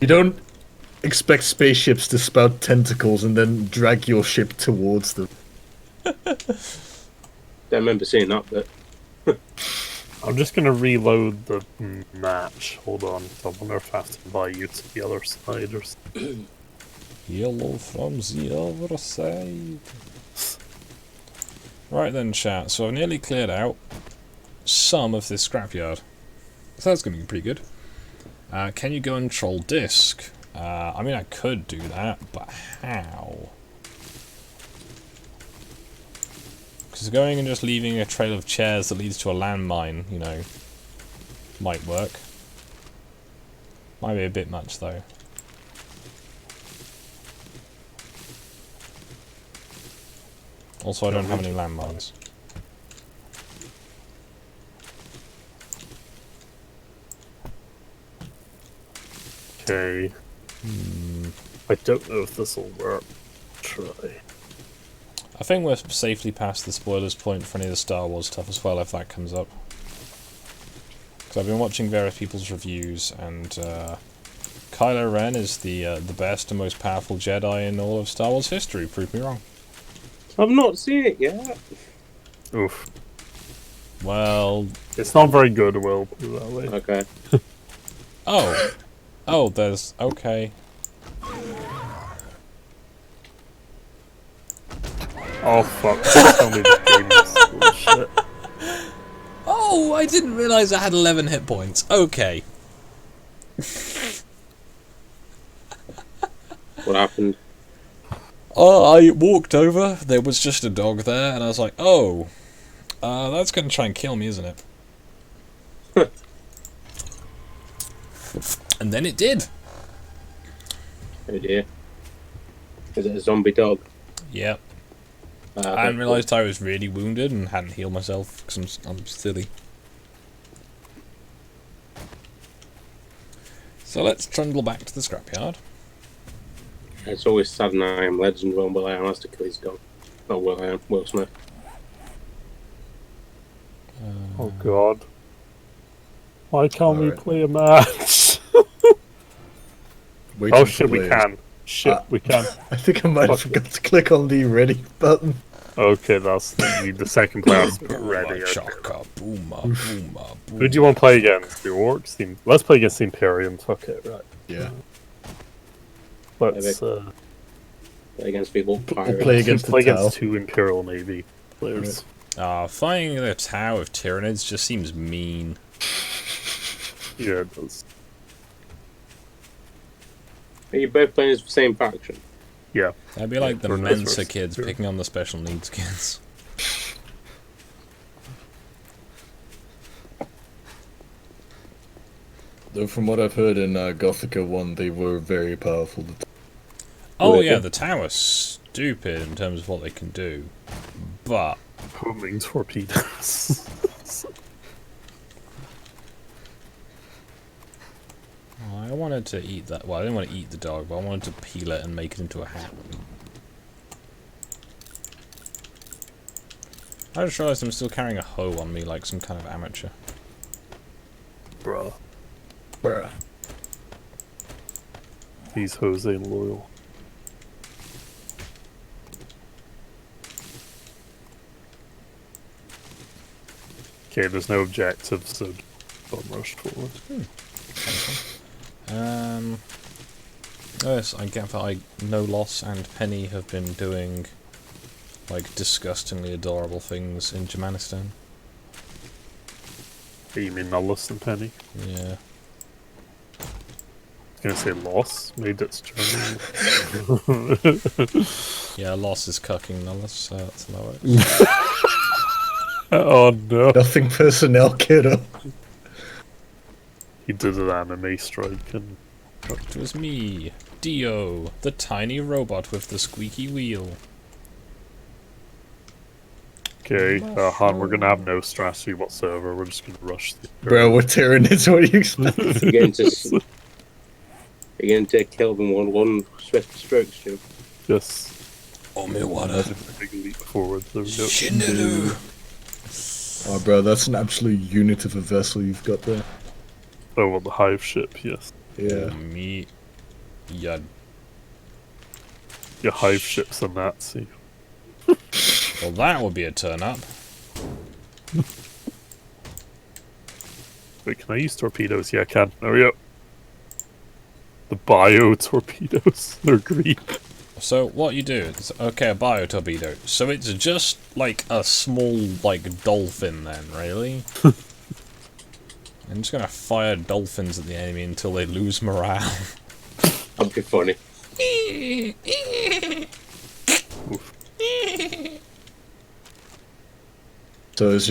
You don't expect spaceships to spout tentacles and then drag your ship towards them. Don't remember seeing that, but I'm just going to reload the match. Hold on. I wonder if I have to invite you to the other side or something. Yellow from the other side. Right then, chat. So I've nearly cleared out some of this scrapyard. So that's going to be pretty good. Can you go and troll disc? I mean, I could do that, but how? Because going and just leaving a trail of chairs that leads to a landmine, you know, might work. Might be a bit much, though. Also, I don't have any landmines. Okay. I don't know if this will work. Try. I think we're safely past the spoilers point for any of the Star Wars stuff as well, if that comes up. Because I've been watching various people's reviews, and Kylo Ren is the best and most powerful Jedi in all of Star Wars history. Prove me wrong. I've not seen it yet. Oof. Well, It's not very good, Will, put it that way. Okay. oh, there's okay. Oh fuck, tell me the game is bullshit. Oh, I didn't realise I had 11 hit points. Okay. What happened? I walked over, there was just a dog there, and I was like, oh, that's going to try and kill me, isn't it? And then it did. Oh dear. Is it a zombie dog? Yep. I hadn't realised I was really wounded and hadn't healed myself because I'm silly. So let's trundle back to the scrapyard. It's always sad when I am legend when Will I Am has to kill his dog. Not Will I Am, Will Smith. Oh god. Why can't we play a match? Oh shit, we can. Shit, we can. I think I might have forgot to click on the ready button. Okay, that's the second player has to put ready. Chaka, booma, booma, booma. Who do you want to play against? The Orcs? Let's play against the Imperium. Fuck it, right. Yeah. Let's play against people. We'll play against two Imperial Navy players. Fighting the Tau of Tyranids just seems mean. Yeah, it does. Are you both playing as the same faction? Yeah. That'd be like the We're Mensa nice kids first. picking on the special needs kids. Though from what I've heard in Gothica 1, they were very powerful. Oh yeah, the Tau are stupid in terms of what they can do, but Homing torpedoes. I wanted to eat that. Well, I didn't want to eat the dog, but I wanted to peel it and make it into a hat. I just realised I'm still carrying a hoe on me like some kind of amateur. Bruh. Bruh. He's Jose loyal. Okay, there's no objectives, so don't rush forward. Yes, I get that No Loss and Penny have been doing like disgustingly adorable things in Germanistan. You mean Nullus and Penny? Yeah. I was gonna say Loss, made its German. Yeah, Loss is cucking Nullus, so that's how it Oh no. Nothing personnel, kiddo. He did an anime strike and... It was me, Dio, the tiny robot with the squeaky wheel. Okay, Han, we're gonna have no strategy whatsoever, we're just gonna rush the... Bro, we're tearing it, what do you expect? You're going to kill them one swift stroke, Stu. Yes. Oh, me water. Big leap forward, there we go. Shinelu. Oh, bro, that's an absolute unit of a vessel you've got there. Oh, well, the hive ship, yes. Yeah. Me. Yeah. Your hive ship's a Nazi. Well, that would be a turn up. Wait, can I use torpedoes? Yeah, I can. There we go. The bio torpedoes. They're green. So what you do is, okay, a bio torpedo. So it's just like a small like dolphin then, really? I'm just gonna fire dolphins at the enemy until they lose morale. That'd be funny. So is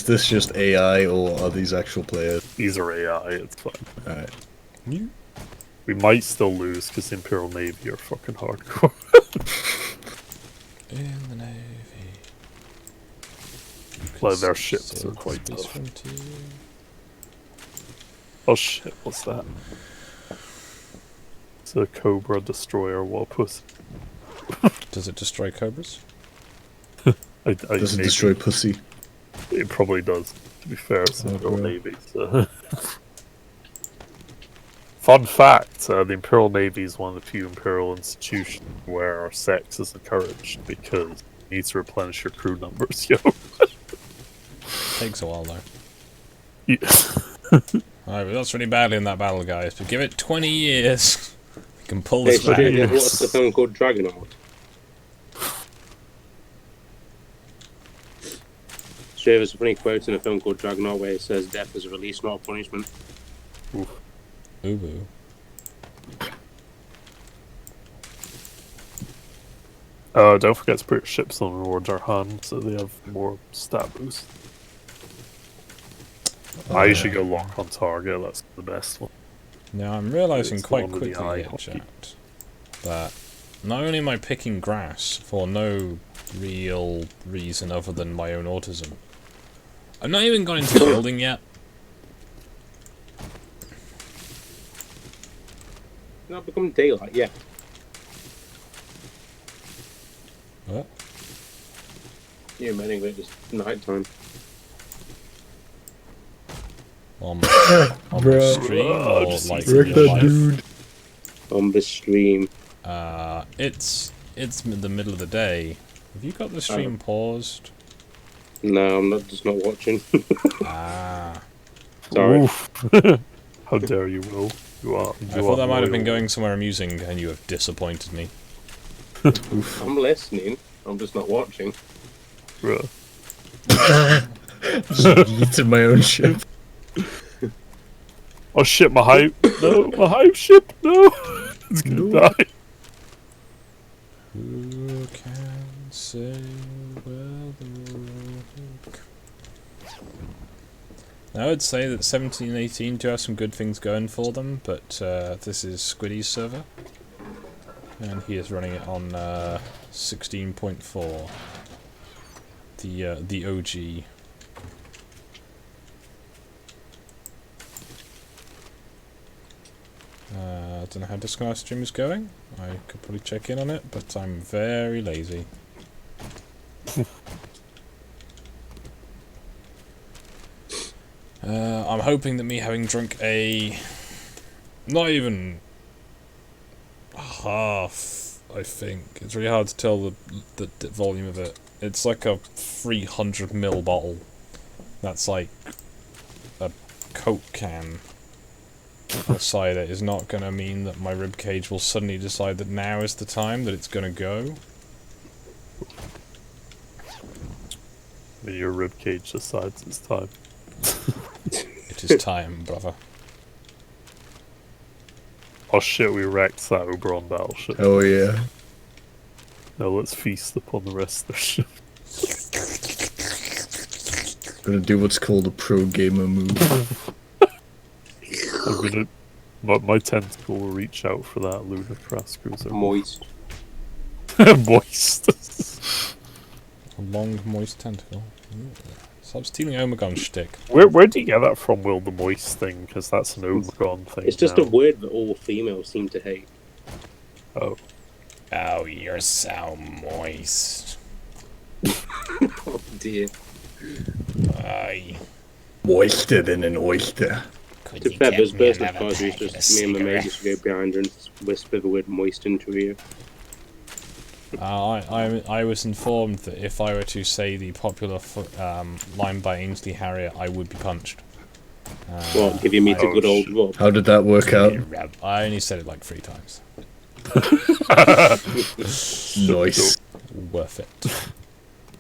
this just AI or are these actual players? These are AI, it's fine. Alright. We might still lose because the Imperial Navy are fucking hardcore. In the Navy. Like, their ships are quite tough. Oh shit, what's that? It's a Cobra destroyer walpus. Does it destroy cobras? Does it destroy pussy? It probably does, to be fair, it's the Imperial Navy, so... Fun fact, the Imperial Navy is one of the few Imperial institutions where our sex is encouraged, because you need to replenish your crew numbers, yo. Takes a while though. Yeah. Alright, we lost really badly in that battle, guys, but give it 20 years. We can pull Hey, this back. what's the film called Dragonaut? So there's a funny quote in a film called Dragonaut where it says death is a release, not a punishment. Ooh boo. Don't forget to put your ships on towards our hand so they have more stat boost. I usually go lock on target, that's the best one. Now I'm realising It's quite one with the quickly eye here, hockey. chat, that Not only am I picking grass for no real reason other than my own autism, I've not even gone into building yet. Not become daylight yet. What? Yeah, man, anyway, it's night time. On the stream or just like wreck in Wreck real that life? dude. On the stream. It's the middle of the day. Have you got the stream paused? No, I'm not just not watching. Ah. Sorry. Oof. How dare you, Will? I thought that might have been going somewhere amusing, and you have disappointed me. I'm listening. I'm just not watching. Bruh. Eating my own ship. Oh shit, my hype. No, my hype ship. No. It's gonna die. Who can say where the road? I would say that 17 and 18 do have some good things going for them, but this is Squiddy's server, and he is running it on 16.4, the OG. I don't know how Discord stream is going. I could probably check in on it, but I'm very lazy. I'm hoping that me having drunk not even half, I think. It's really hard to tell the volume of it. It's like a 300ml bottle. That's like a Coke can. A cider is not going to mean that my ribcage will suddenly decide that now is the time that it's going to go. Your ribcage decides it's time. It is time, brother. Oh shit, we wrecked that Oberon battleship. Oh yeah. Now let's feast upon the rest of the ship. Gonna do what's called a pro gamer move. I'm gonna... My tentacle will reach out for that lunar crass cruiser. Moist. Moist. A long, moist tentacle. Stop stealing Omegon's shtick. Where do you get that from, Will, the moist thing? Because that's an Omegon thing. It's just now. a word that all females seem to hate. Oh. Oh, you're so moist. Oh dear. Aye. Moister than an oyster. Could To you Feather's get me birthday another party, packet it's of just me and my mate cigarettes? used to go behind her and whisper the word moist into her ear. I was informed that if I were to say the popular line by Ainsley Harriott, I would be punched. What, give your meat a Oh, good old shit. rub? How did that work out? I only said it like 3 times. Nice. Worth it.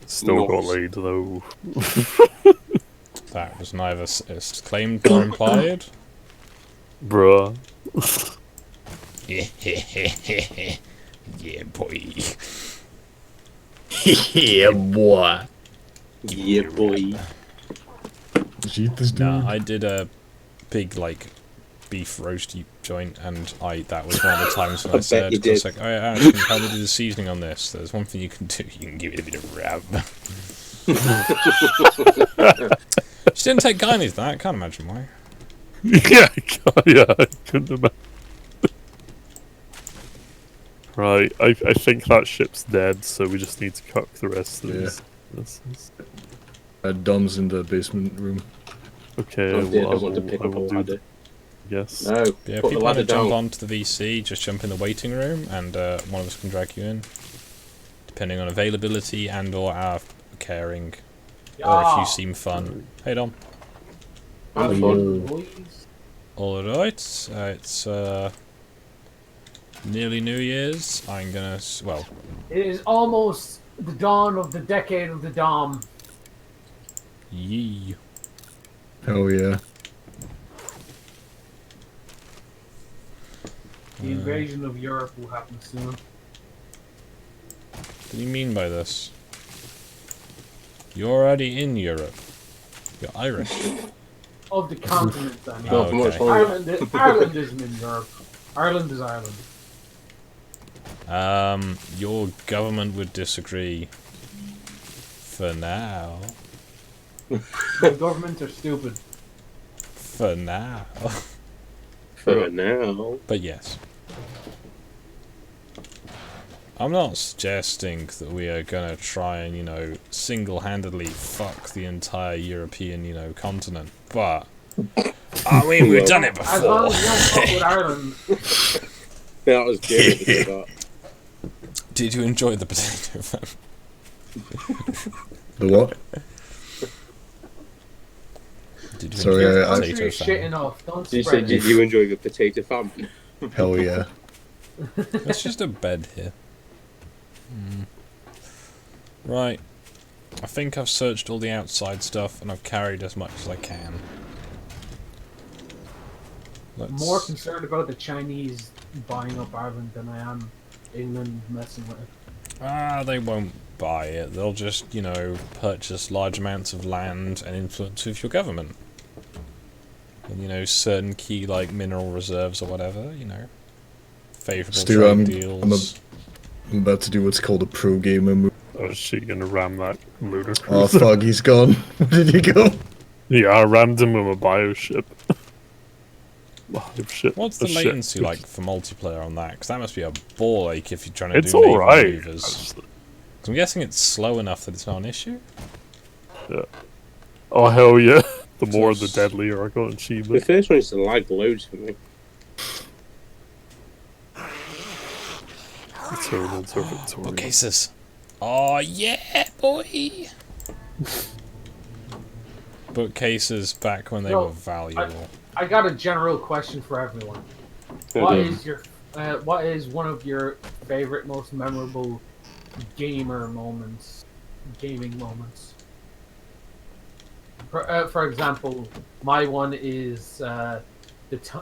Still got Nice. laid, though. That was neither claimed nor implied. Bruh. Yeah, boy. Yeah, boy. Yeah, boy. Did you eat this dude? Nah, I did a big, like, beef roasty joint, and that was one of the times when I bet said, you I was did. like, oh yeah, Ashton, how do we do the seasoning on this? There's one thing you can do, you can give it a bit of rub. She didn't take kindly to that, I can't imagine why. Yeah, I couldn't imagine. Right, I think that ship's dead, so we just need to cook the rest of these. This is... Dom's in the basement room. Okay, Oh dear, I well, don't want to pick up a ladder. Yes. No, Yeah, put if the people want ladder to jump down. onto the VC, just jump in the waiting room, and one of us can drag you in. Depending on availability and or our caring. Or if you seem fun. Hey Dom. I'm fun. Alright, it's nearly New Year's. I'm gonna, well, It is almost the dawn of the decade of the Dom. yee. Oh yeah. The invasion of Europe will happen soon. What do you mean by this? You're already in Europe. You're Irish. Of the continent, I mean. Oh, Not for much okay. longer. Ireland isn't in Europe. Ireland is Ireland. Your government would disagree. For now. The governments are stupid. For now. For now. But yes. I'm not suggesting that we are gonna try and, you know, single-handedly fuck the entire European, you know, continent. But, I mean, we've done it As long before. as you don't fuck with Ireland. That was good. Did you enjoy the potato famine? The what? Did you Sorry, enjoy the I- Country potato is famine? shitting off. Don't You spread said, it. did you enjoy the potato famine? Hell yeah. It's just a bed here. Right. I think I've searched all the outside stuff and I've carried as much as I can. Let's... More concerned about the Chinese buying up Ireland than I am England messing with it. They won't buy it. They'll just, you know, purchase large amounts of land and influence with your government. And, you know, certain key, like, mineral reserves or whatever, you know. Favourable Stu, trade I'm deals. about to do what's called a pro gamer move. Oh shit, gonna ram that looter Oh cruiser. fuck, he's gone. Where did he go? Yeah, I rammed him with a bioship. Ship. What's the latency like for multiplayer on that? Because that must be a ball ache if you're trying to It's do naval alright. maneuvers. 'Cause I'm guessing it's slow enough that it's not an issue? Yeah. Oh hell yeah. The more So the deadlier I got The achievement. first one used to lag loads for me. Eternal to Victoria. Bookcases. Oh yeah, boy! Bookcases back when they Yo, were valuable. I got a general question for everyone. What is your what is one of your favorite, most memorable gamer moments, gaming moments? For example, my one is the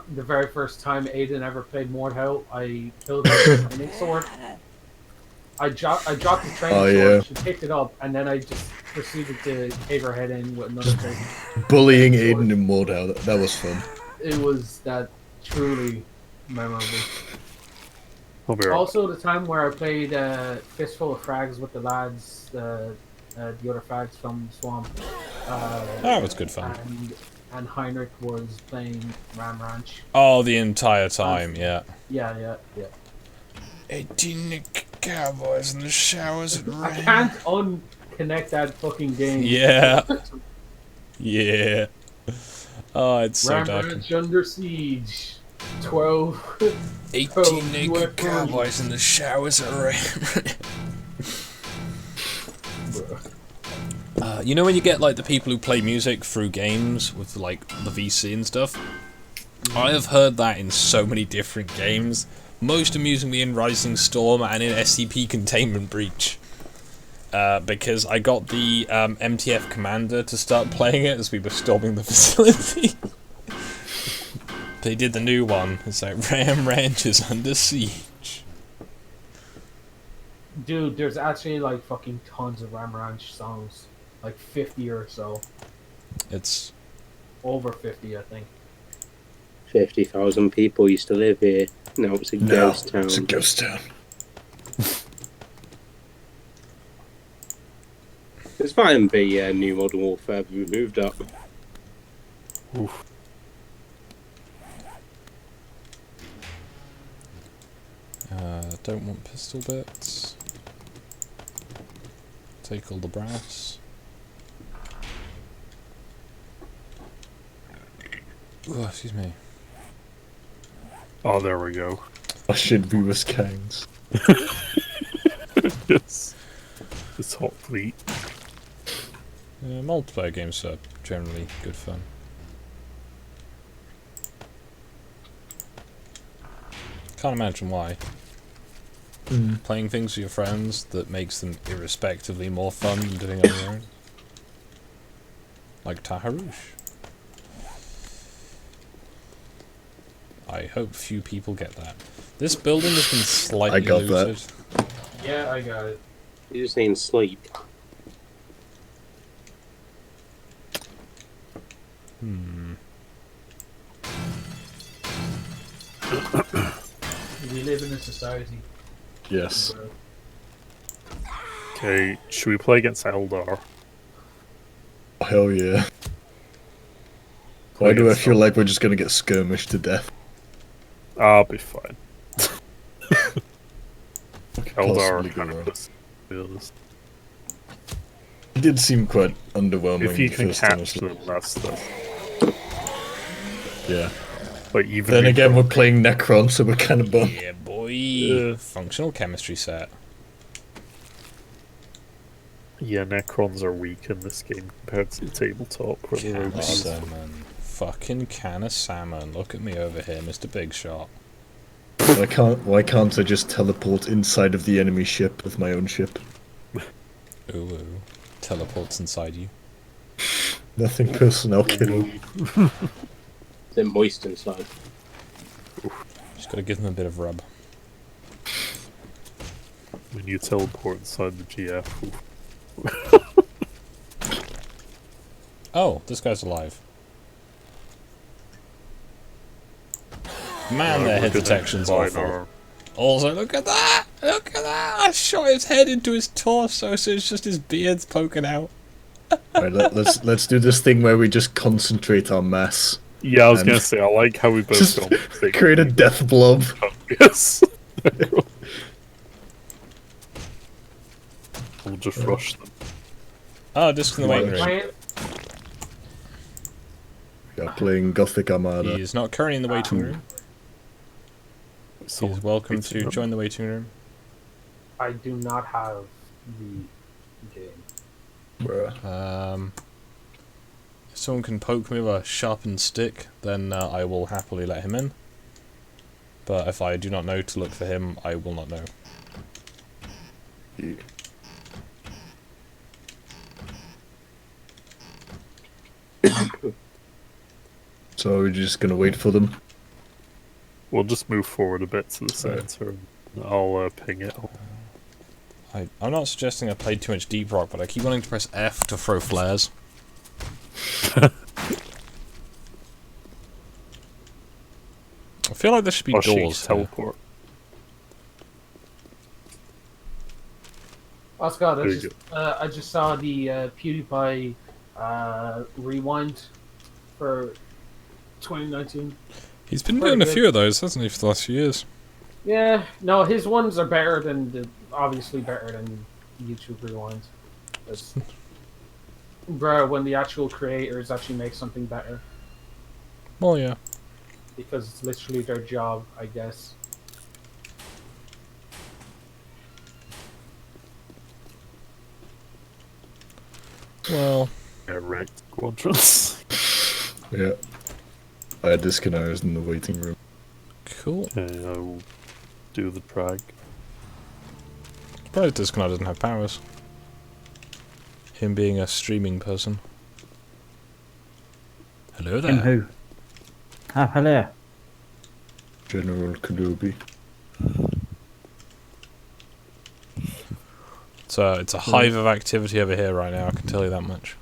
very first time Aiden ever played Mordhau. I killed a training sword. I dropped the training sword. yeah. She picked it up, and then I just proceeded to cave her head in with another thing. Bullying Aiden in Mordhau. That was fun. It was that truly memorable. I'll be right. Also, the time where I played Fistful of Frags with the lads, the other frags from Swamp. That was good fun. And Heinrich was playing Ram Ranch. Oh, the entire time, yeah. Yeah. 18 cowboys in the showers at I can't unconnect that fucking game. Yeah. Yeah. Oh, it's so Ram dark. Ranch under siege. 12. 18 naked UFOs. cowboys in the showers at you know when you get like the people who play music through games with like the VC and stuff? I have heard that in so many different games. Most amusingly in Rising Storm and in SCP Containment Breach. Because I got the MTF commander to start playing it as we were storming the facility. They did the new one. It's like Ram Ranch is under siege. Dude, there's actually like fucking tons of Ram Ranch songs. Like 50 or so. It's Over 50, I think. 50,000 people used to live here. Now it's a ghost town. It's a ghost town. It's fine the new Modern Warfare we moved up. Oof. Don't want pistol bits. Take all the brass. Oh, excuse me. Oh, there we go. I should be with Kangs. Yes. It's hot fleet. Multiplayer games are generally good fun. Can't imagine why. Playing things with your friends that makes them irrespectively more fun than doing it on your own. Like Taharouche. I hope few people get that. This building has been slightly I got that. looted. Yeah, I got it. You just need sleep. We live in a society. Yes. Okay, should we play against Eldar? Oh, hell yeah. Play Why do I against feel like we're just gonna get skirmished to death? I'll be fine. Eldar Possibly go kind wrong. of feels. It did seem quite underwhelming If you the can first time. catch them, that's the. Yeah. Like even. Then again, neutral- we're playing Necron, so we're kind of bummed. Yeah, boy. Functional chemistry set. Yeah, Necrons are weak in this game compared to the tabletop where they're Can of OP. salmon. Fucking can of salmon. Look at me over here, Mr. Big Shot. Why can't I just teleport inside of the enemy ship with my own ship? Ooh, ooh. Teleports inside you. Nothing personnel killed. Is it moist inside? Just gotta give them a bit of rub. When you teleport inside the GF. Oh, this guy's alive. Man, their head detection's awful. Also, look at that! Look at that! I shot his head into his torso, so it's just his beard's poking out. Right, let's do this thing where we just concentrate our mass. Yeah, I was And- gonna say, I like how we both Just got big create a death blob. Yes. We'll just rush them. Oh, disc in the waiting room. Playing- We are playing Gothic Armada. He is not currently in the waiting room. He So is welcome to join the waiting room. I do not have the game. Bruh. If someone can poke me with a sharpened stick, then I will happily let him in. But if I do not know to look for him, I will not know. Yeah. So we're just gonna wait for them. We'll just move forward a bit to the center. And I'll ping it. I'm not suggesting I played too much Deep Rock, but I keep wanting to press F to throw flares. I feel like there should be Or she doors here. teleport. Oh, Scott, There you I just saw the PewDiePie rewind for 2019. He's been Pretty doing a good. few of those, hasn't he, for the last few years? Yeah, no, his ones are better than obviously better than YouTube rewinds. It's, bro, when the actual creators actually make something better, Well, yeah. because it's literally their job, I guess. Well, Yeah, wrecked quadrants. Yeah. I had this was in the waiting room. cool. Okay, I will do the drag. Surprised Disconnect doesn't have powers. Him being a streaming person. Hello there. Him who? Oh, hello. General Kenobi. It's a hive of activity over here right now, I can tell you that much.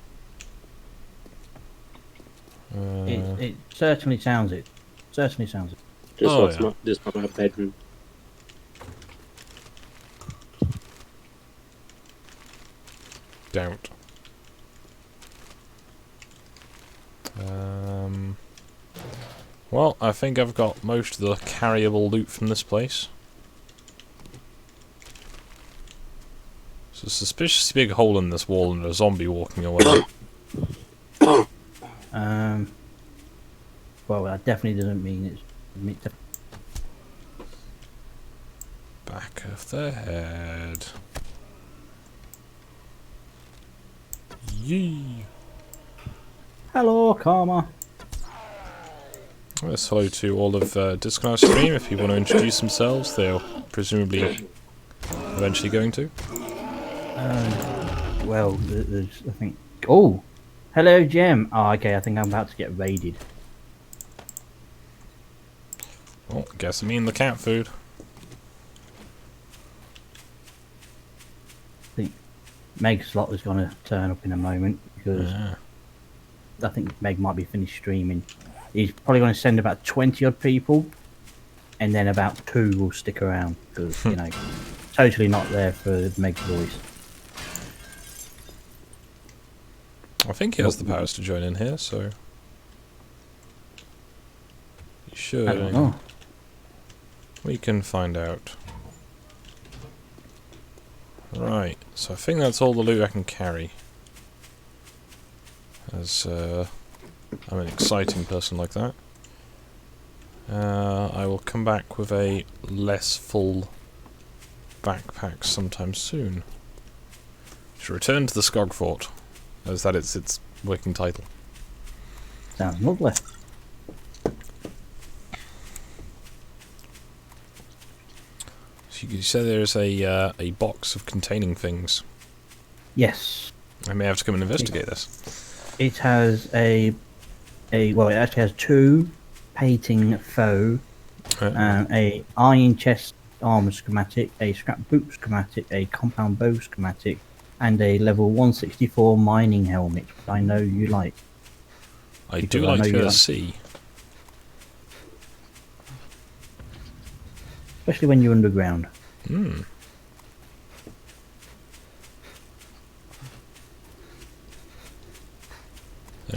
It certainly sounds it. Certainly sounds it. Just Oh, what's yeah. just my bedroom. Don't. Well, I think I've got most of the carryable loot from this place. There's a suspiciously big hole in this wall and a zombie walking away. Well, that definitely doesn't mean it's. Back of the head. Yee. Hello, Karma. Yes, hello to all of Disconnect stream. If you want to introduce themselves, they're presumably eventually going to. Well, there's, I think. Oh, hello, Jem. Oh, okay. I think I'm about to get raided. Well, guess I mean the cat food. I think Meg Slot is going to turn up in a moment because Yeah. I think Meg might be finished streaming. He's probably going to send about 20 odd people, and then about 2 will stick around because you know, totally not there for Meg's voice. I think he has the powers to join in here, so he should. I don't know. We can find out. Right, so I think that's all the loot I can carry. As I'm an exciting person like that. I will come back with a less full backpack sometime soon. To return to the Skog Fort, as that is its working title. Sounds lovely. So you said there's a box of containing things. Yes. I may have to come and investigate this. It has well, it actually has 2 painting foe, a iron chest armor schematic, a scrap boot schematic, a compound bow schematic, and a level 164 mining helmet, which I know you like. I Because do I like know to you be able like- to see. Especially when you're underground. Hmm.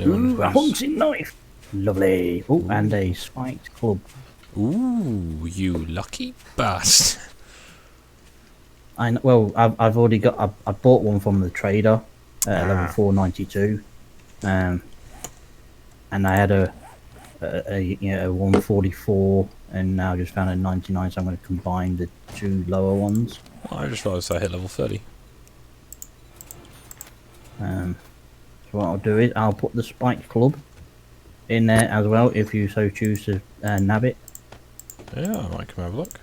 Ooh, a hunting knife! Lovely. Oh, and a spiked club. Ooh, you lucky bastard. Well, I've already got. I bought one from the trader at level 492, and I had a 144, and now I just found a 99. So I'm going to combine the 2 lower ones. Well, I just realised I hit level 30. So what I'll do is I'll put the spiked club in there as well, if you so choose to nab it. Yeah, I might come have a look.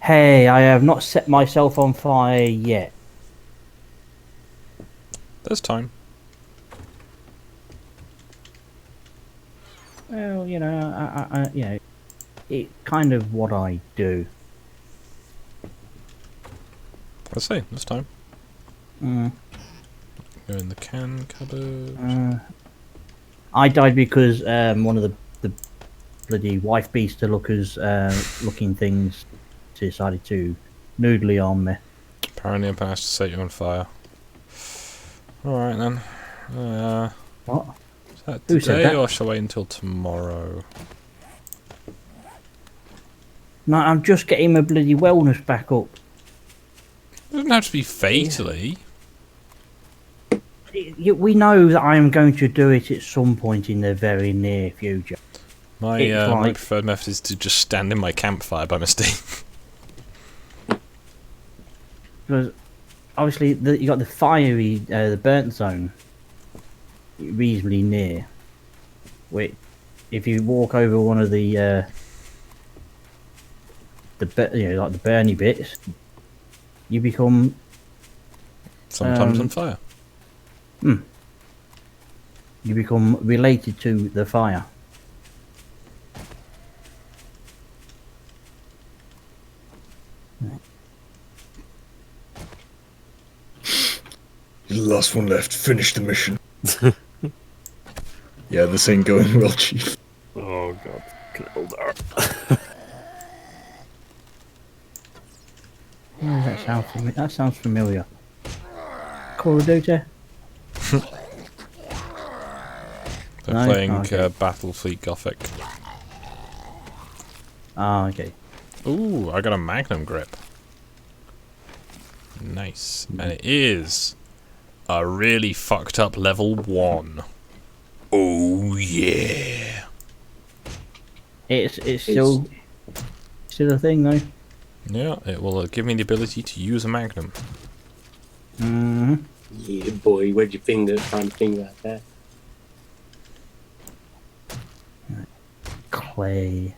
Hey, I have not set myself on fire yet. There's time. Well, you know, it's kind of what I do. Let's see, there's time. Mm. Go in the can cupboard. I died because one of the bloody wife beaster lookers looking things decided to noodly on me. Apparently I'm supposed to set you on fire. Alright then. What? Is that Who said today that? or shall I wait until tomorrow? No, I'm just getting my bloody wellness back up. It doesn't have to be fatally. We know that I am going to do it at some point in the very near future. My my preferred method is to just stand in my campfire by mistake. Because obviously you got the fiery, the burnt zone reasonably near. Which, if you walk over one of the like the burny bits, you become Sometimes on fire. you become related to the fire. You're the last one left. Finish the mission. Yeah, this ain't going well, Chief. Oh god, killed her. That sounds familiar. Call of Duty? They're No? playing Oh, okay. Battlefleet Gothic. Ah, okay. Ooh, I got a Magnum grip. Nice. And it is a really fucked up level 1. Oh yeah. It's still a thing though. Yeah, it will give me the ability to use a Magnum. Mm-hmm. Yeah, boy, where'd your finger out there? Clay.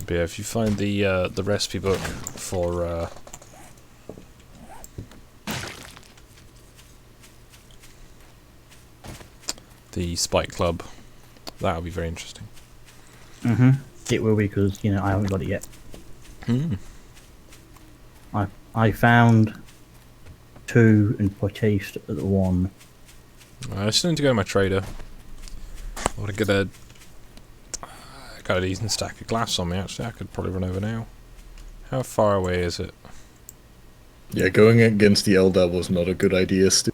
But yeah, if you find the recipe book for the Spike Club, that'll be very interesting. Mm-hmm. It will be because I haven't got it yet. Hmm. I found 2 and purchased the 1, I still need to go to my trader. I want to get a... got a decent stack of glass on me, actually. I could probably run over now. How far away is it? Yeah, going against the Eldar was not a good idea, Stu.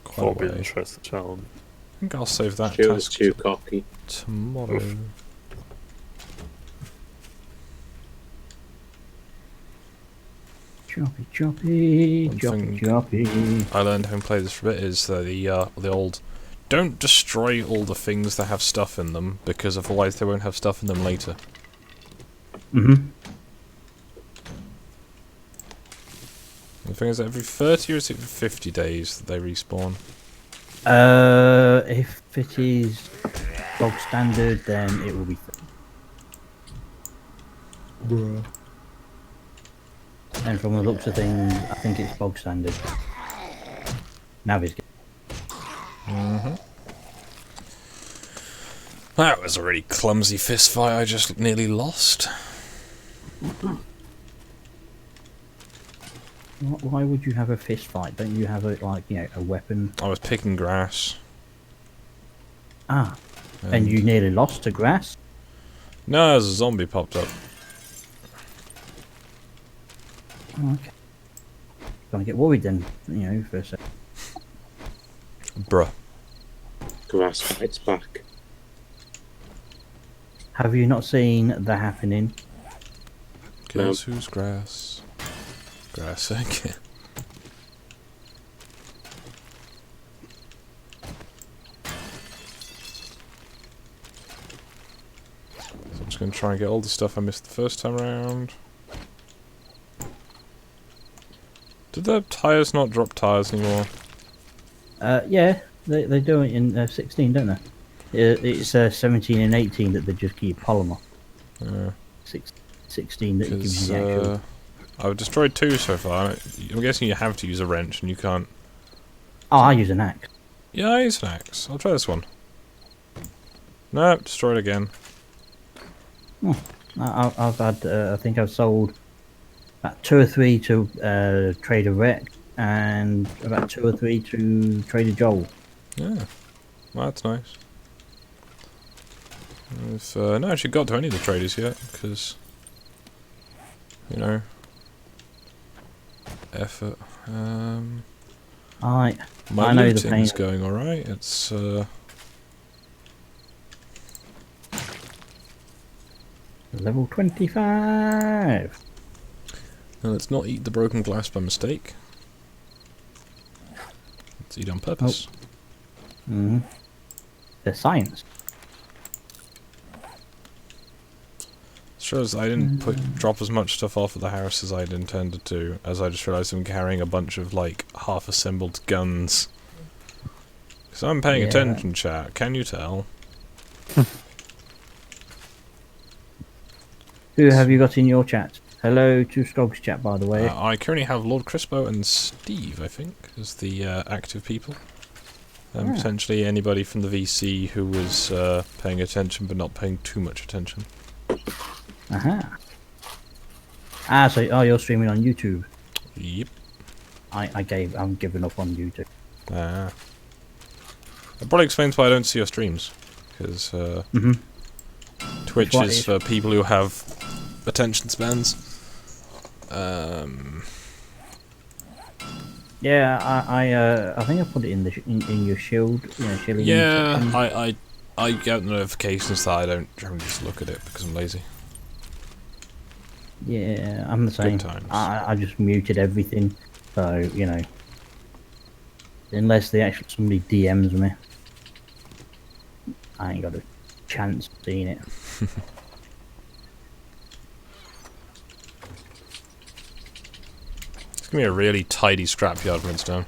Quite a Be way. interesting challenge. I think I'll save that Stu was task too till cocky. tomorrow. Choppy, choppy, One choppy, thing choppy. I learned having played this for a bit is the old don't destroy all the things that have stuff in them, because otherwise they won't have stuff in them later. Mm-hmm. The thing is, every 30 or is it 50 days that they respawn? If it is bog standard, then it will be. Bruh. And from the looks of things, I think it's bog standard. Now he's. That was a really clumsy fist fight. I just nearly lost. Why would you have a fist fight? Don't you have a a weapon? I was picking grass. Ah, and you nearly lost to grass. No, as a zombie popped up. Oh, okay. Gonna get worried then, for a sec. Bruh. Grass fights back. Have you not seen The Happening? Guess who's grass? Grass again. So I'm just going to try and get all the stuff I missed the first time around. Did the tyres not drop tyres anymore? Yeah, they do it in 16, don't they? It's 17 and 18 that they just keep polymer. 16 that gives you the actual. I've destroyed 2 so far. I'm guessing you have to use a wrench and you can't. Oh, I use an axe. Yeah, I use an axe. I'll try this one. Nope, destroyed again. I've had, I think I've sold about 2 or 3 to Trader Rec and about 2 or 3 to Trader Joel. Yeah, well, that's nice. I've not actually got to any of the traders yet, because, effort. I My know the pain. looting's going alright. It's Level 25. now let's not eat the broken glass by mistake. Let's eat on purpose. Mm-hmm. The science. Sure as I didn't drop as much stuff off at the house as I'd intended to, as I just realised I'm carrying a bunch of half-assembled guns. Because I'm paying attention, chat. Can you tell? Who have you got in your chat? Hello to Scog's chat, by the way. I currently have Lord Crispo and Steve, I think, as the active people. And potentially anybody from the VC who was paying attention but not paying too much attention. Aha. So you're streaming on YouTube? Yep. I'm giving up on YouTube. That probably explains why I don't see your streams. Because Twitch is for people who have attention spans. Yeah, I think I put it in in your shield. Shielding Yeah, section. I get notifications that I don't generally just look at it because I'm lazy. Yeah, I'm the same. Good times. I just muted everything, so unless somebody DMs me, I ain't got a chance of seeing it. It's gonna be a really tidy scrapyard when it's done.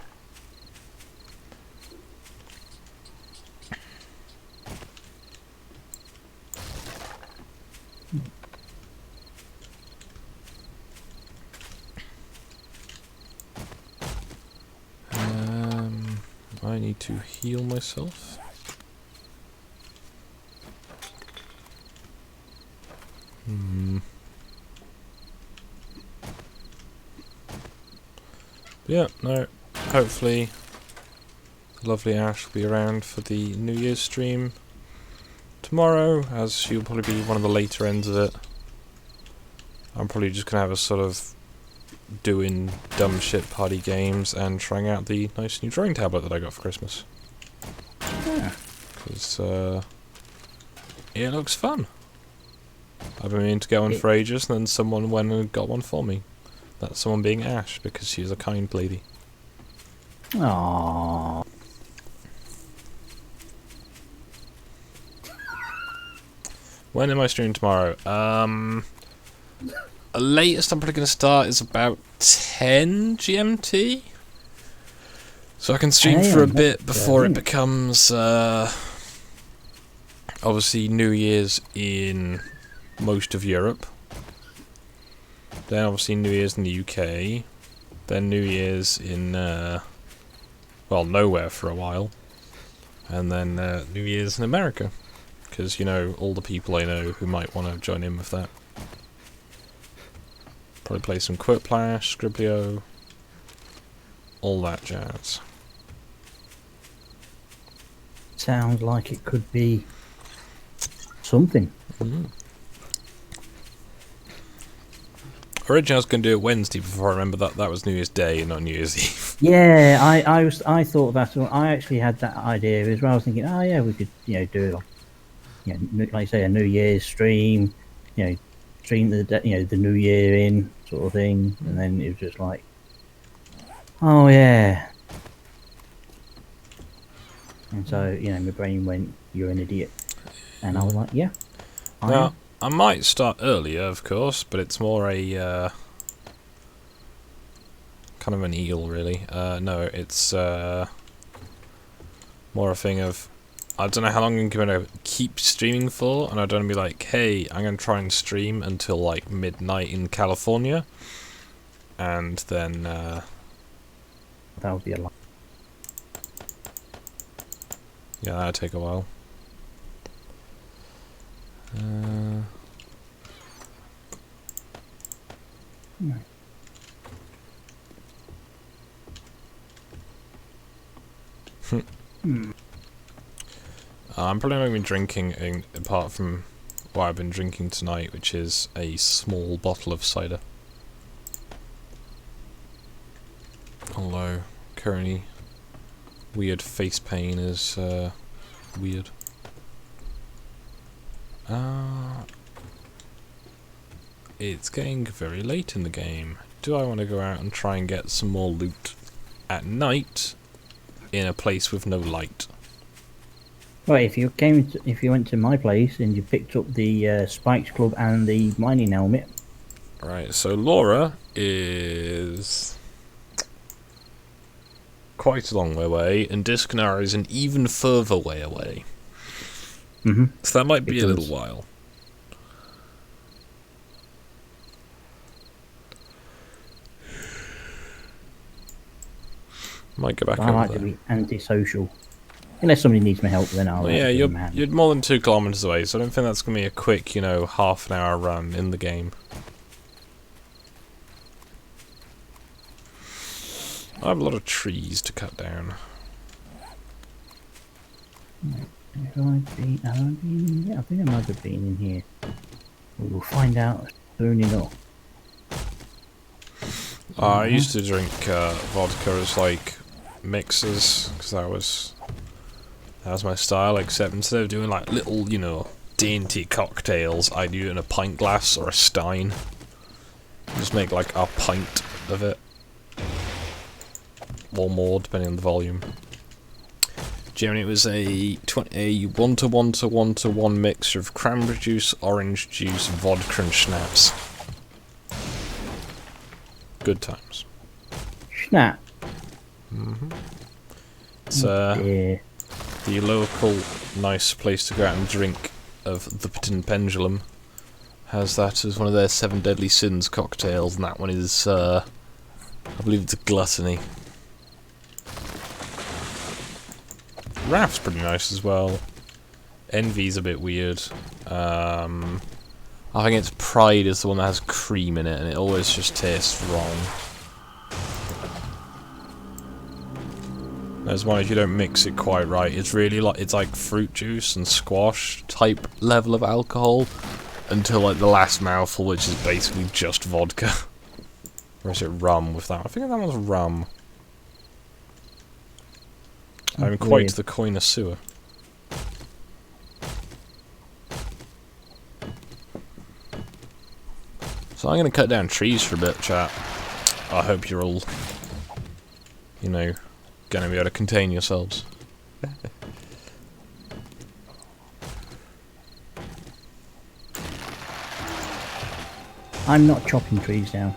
I need to heal myself. Yeah, no. Hopefully lovely Ash will be around for the New Year's stream tomorrow, as she'll probably be one of the later ends of it. I'm probably just going to have a sort of doing dumb shit party games and trying out the nice new drawing tablet that I got for Christmas. Yeah. Because it looks fun. I've been meaning to get one for ages, and then someone went and got one for me. That someone being Ash, because she's a kind lady. Aww. When am I streaming tomorrow? Latest I'm probably going to start is about 10 GMT. So I can stream for a bit before it becomes obviously New Year's in most of Europe. Then obviously New Year's in the UK. Then New Year's in well, nowhere for a while. And then New Year's in America. Because, you know, all the people I know who might want to join in with that. Probably play some Quirplash, Scriblio, all that jazz. Sounds like it could be something. Originally I was going to do it Wednesday before I remember that was New Year's Day and not New Year's Eve. Yeah, I thought that. I actually had that idea as well. I was thinking, oh yeah, we could do like I say, a New Year's stream, stream the New Year in sort of thing, and then it was just like, oh yeah, and so my brain went, you're an idiot, and I was like, yeah. Now I might start earlier, of course, but it's more a kind of an eel, really. No, it's more a thing of, I don't know how long I'm going to keep streaming for, and I don't want to be like, hey, I'm going to try and stream until like midnight in California, and then that would be a lot. Yeah, that'd take a while. I'm probably not going to be drinking, apart from what I've been drinking tonight, which is a small bottle of cider. Although, currently, weird face pain is weird. It's getting very late in the game. Do I want to go out and try and get some more loot at night in a place with no light? Well, if you went to my place and you picked up the Spikes Club and the mining helmet. Right, so Laura is quite a long way away, and Discnara is an even further way away. So that might be a little while. Might go back over I like there. to be antisocial. Unless somebody needs my help, then I'll... Well, yeah, you're more than 2 kilometers away, so I don't think that's going to be a quick, half an hour run in the game. I have a lot of trees to cut down. I think I might have been in here. We'll find out soon enough. I used to drink vodka as like mixers, because that was my style, except instead of doing like little, dainty cocktails, I do it in a pint glass or a stein. Just make like a pint of it. Or more, depending on the volume. Generally, it was a 1-to-1-to-1-to-1 mixture of cranberry juice, orange juice, vodka, and schnapps. Good times. Snap. It's the local nice place to go out and drink of the Piton Pendulum has that as one of their 7 deadly sins cocktails, and that one is, I believe it's a gluttony. Raph's pretty nice as well. Envy's a bit weird. I think it's Pride is the one that has cream in it, and it always just tastes wrong. As well as you don't mix it quite right. It's really like it's like fruit juice and squash type level of alcohol until like the last mouthful, which is basically just vodka. Or is it rum with that? I think that one's rum. I'm quite Weird. the connoisseur. So I'm going to cut down trees for a bit, chat. I hope you're all, you know, going to be able to contain yourselves. I'm not chopping trees down.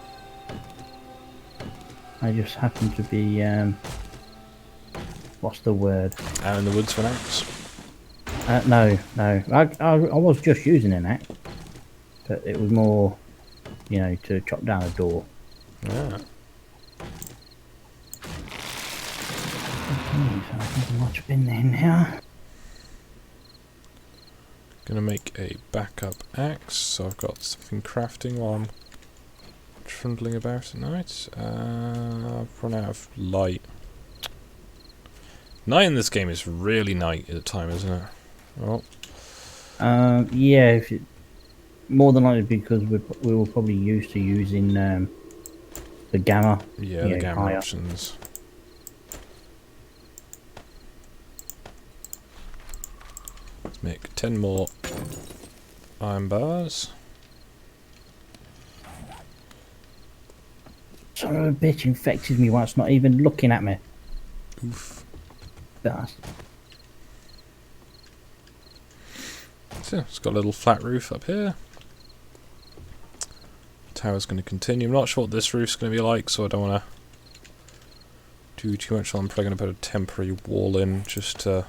I just happen to be, what's the word? Out in the woods for an axe. No. I was just using an axe, but it was more, you know, to chop down a door. Yeah. Okay, so I think I might have been there now. Gonna make a backup axe, so I've got something crafting while I'm trundling about at night. I've run out of light. Night in this game is really night at the time, isn't it? Well, Yeah, if it, more than likely because we were probably used to using the gamma. yeah, you the know, gamma higher. options. Let's make 10 more iron bars. Son of a bitch infected me whilst not even looking at me. Oof. Bastard. So, it's got a little flat roof up here. Tower's going to continue. I'm not sure what this roof's going to be like, so I don't want to do too much. I'm probably going to put a temporary wall in just to,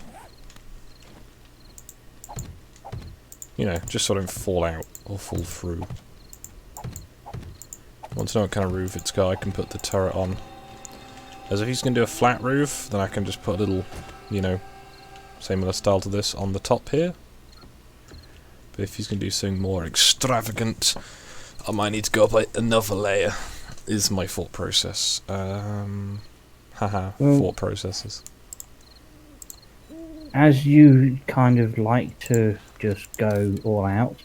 you know, just so I don't fall out or fall through. Once I know what kind of roof it's got, I can put the turret on. As if he's going to do a flat roof, then I can just put a little, you know, similar style to this on the top here. But if he's going to do something more extravagant, I might need to go up another layer, is my thought process. Thought processes. As you kind of like to just go all out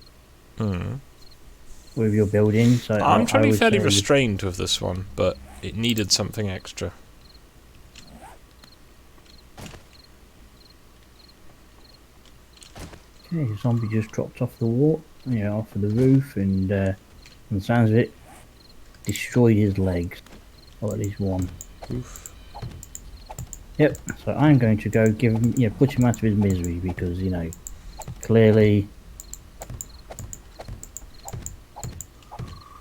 with your building, so I'm trying to be would fairly say- restrained with this one, but it needed something extra. Okay, zombie just dropped off the wall, you know, off of the roof, and from the sounds of it, destroyed his legs, or at least one. Oof. Yep. So I'm going to go give him, you know, put him out of his misery because, you know, clearly.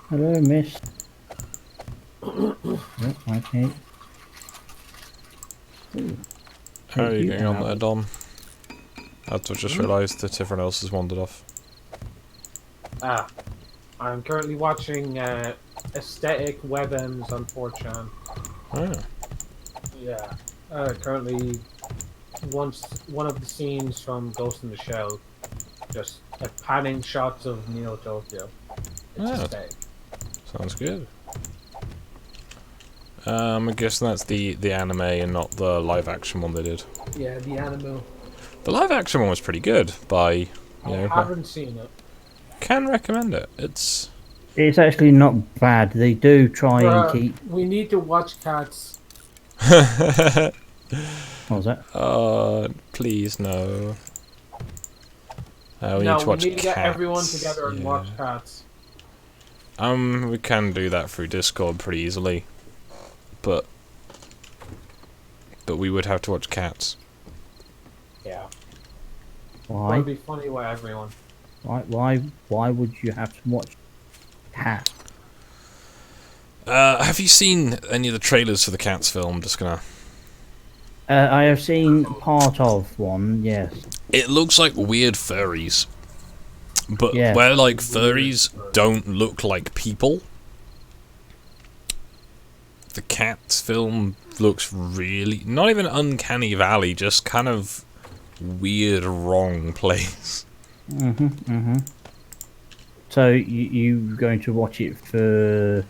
Hello, miss. Yep, okay. Ooh. How are Take you getting on out. there, Dom? I've just realised that everyone else has wandered off. I'm currently watching aesthetic webms on 4chan. Oh. Yeah. Currently, one of the scenes from Ghost in the Shell, just panning shots of Neo Tokyo. It's Ah. aesthetic. Sounds good. I guess that's the anime and not the live action one they did. Yeah, the anime. The live action one was pretty good. You know, I haven't seen it. can recommend it. It's It's actually not bad. They do try and Bruh, keep. we need to watch Cats. What was that? please no. We No, need to we watch need to get everyone Cats. together and Yeah. watch Cats. We can do that through Discord pretty easily, but we would have to watch Cats. Yeah. Why? It'll be funny with everyone. Why would you have to watch Cat? Have you seen any of the trailers for the Cats film? Just gonna. I have seen part of one. Yes. It looks like weird furries, but Yeah. where like furries don't look like people. The Cats film looks really not even uncanny valley, just kind of weird wrong place. So you going to watch it for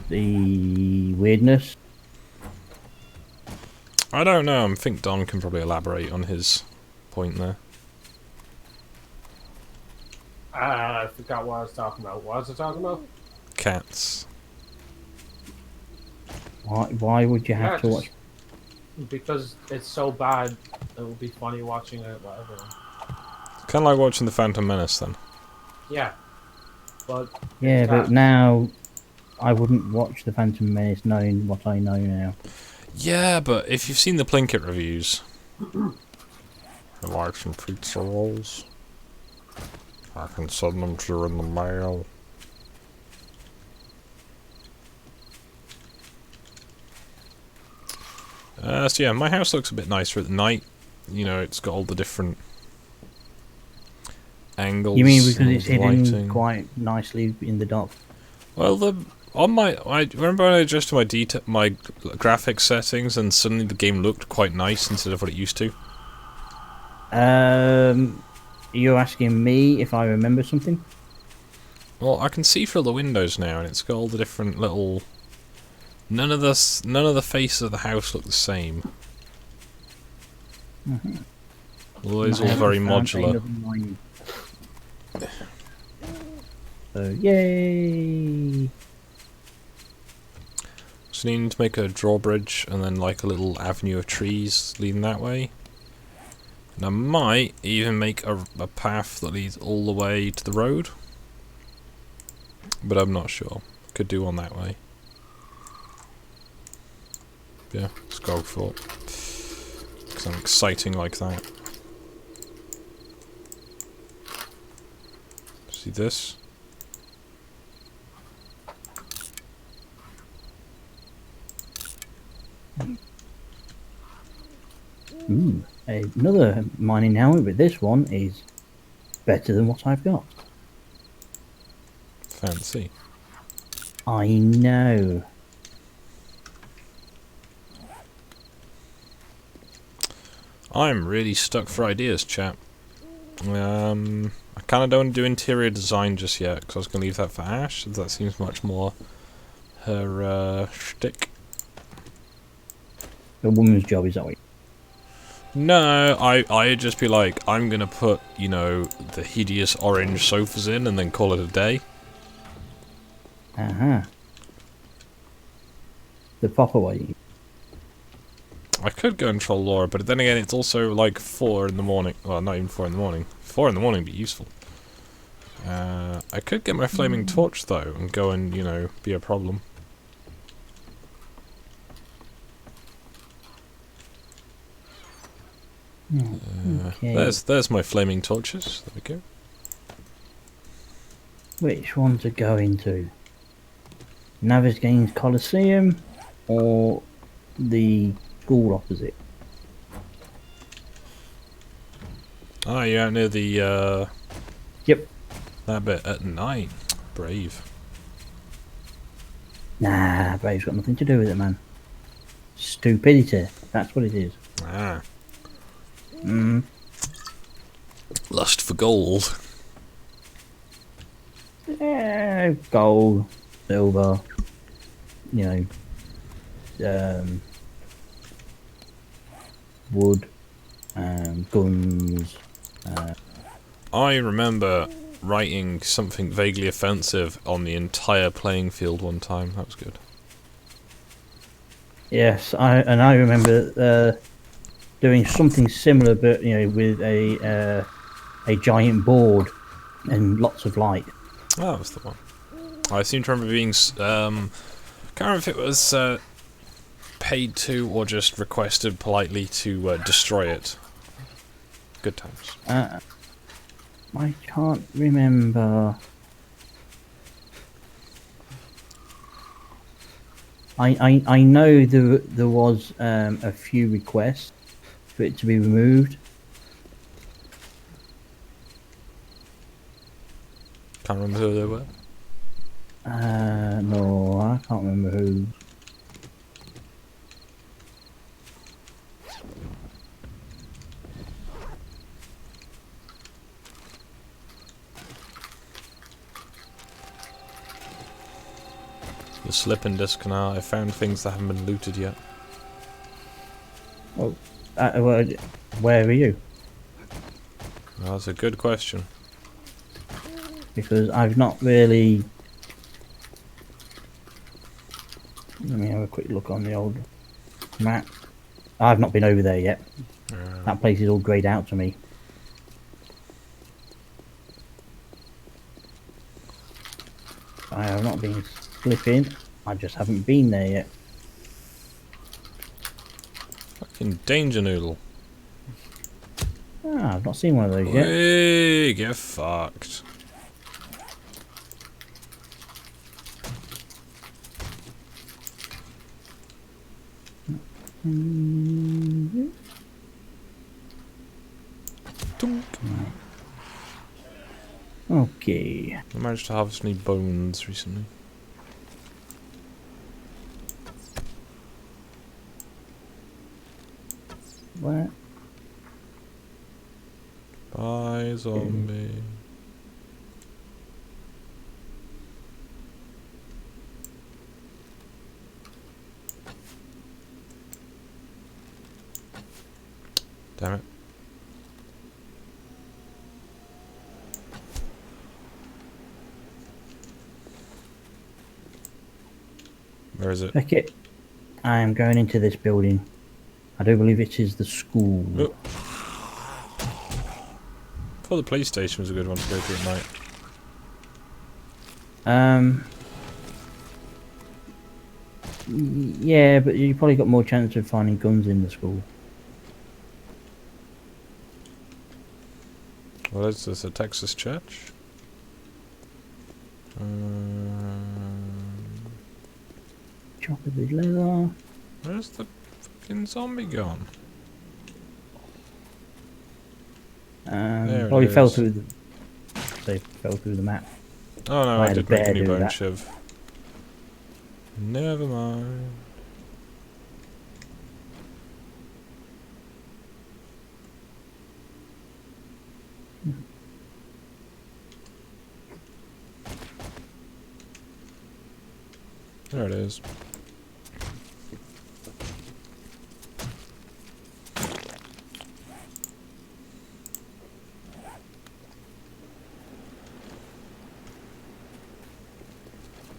the weirdness? I don't know. I think Don can probably elaborate on his point there. I forgot what I was talking about. What was I talking about? Cats. Why would you have Yeah, to watch? because it's so bad. It will be funny watching it. Whatever. Kind of like watching The Phantom Menace then. Yeah, but Yeah, it's but cats. now I wouldn't watch the Phantom Menace knowing what I know now. Yeah, but if you've seen the Plinkett reviews... I like some pizza rolls. I can send them to you in the mail. So yeah, my house looks a bit nicer at night. You know, it's got all the different angles. You mean because and it's hidden lighting. quite nicely in the dark? Well, I remember when I adjusted my graphics settings, and suddenly the game looked quite nice instead of what it used to. You're asking me if I remember something? Well, I can see through the windows now, and it's got all the different little. None of the faces of the house look the same. Although it's all very modular. So yay! So you need to make a drawbridge and then like a little avenue of trees leading that way. And I might even make a path that leads all the way to the road. But I'm not sure. Could do one that way. Yeah, let's go for it. Because I'm exciting like that. See this? Ooh, another mining helmet, but this one is better than what I've got. Fancy. I know. I'm really stuck for ideas, chap. I kind of don't do interior design just yet, because I was going to leave that for Ash. That seems much more her shtick. The woman's job is that way. No, I'd just be like, I'm going to put, you know, the hideous orange sofas in and then call it a day. Uh-huh. The proper way. I could go and troll Laura, but then again, it's also like 4 in the morning. Well, not even 4 in the morning. 4 in the morning would be useful. I could get my flaming torch, though, and go and, you know, be a problem. Okay. There's my flaming torches. There we go. Which one to go into? Navis Games Coliseum or the school opposite? Ah, you're out near the, Yep. that bit at night. Brave. Nah, Brave's got nothing to do with it, man. Stupidity. That's what it is. Ah. Mm. Lust for gold. Yeah, gold, silver, you know, wood, guns. I remember writing something vaguely offensive on the entire playing field one time. That was good. Yes, I remember doing something similar, but you know, with a giant board and lots of light. Oh, that was the one. I seem to remember being, can't remember if it was paid to or just requested politely to destroy it. Good times. I can't remember. I know there was a few requests for it to be removed. Can't remember who they were. No, I can't remember who. The slip and disc canal. I found things that haven't been looted yet. Oh, well, where are you? Well, that's a good question. Because I've not really. Let me have a quick look on the old map. I've not been over there yet. That place is all greyed out to me. I have not been slipping. I just haven't been there yet. Fucking danger noodle. Ah, I've not seen one of those yet. Hey, get fucked. Tunk. Okay. I managed to harvest any bones recently. Where? Bye, zombie. Damn it. Where is it? Okay. I am going into this building. I do believe it is the school. Oh. I thought the PlayStation was a good one to go to at night. Yeah, but you probably got more chance of finding guns in the school. What is this, a Texas church? Chop of his leather. Where's the fucking zombie gone? There it Probably fell is. through the. They fell through the map. Oh no, I I had a did make a bear new do bone that. shiv. Never mind. There it is.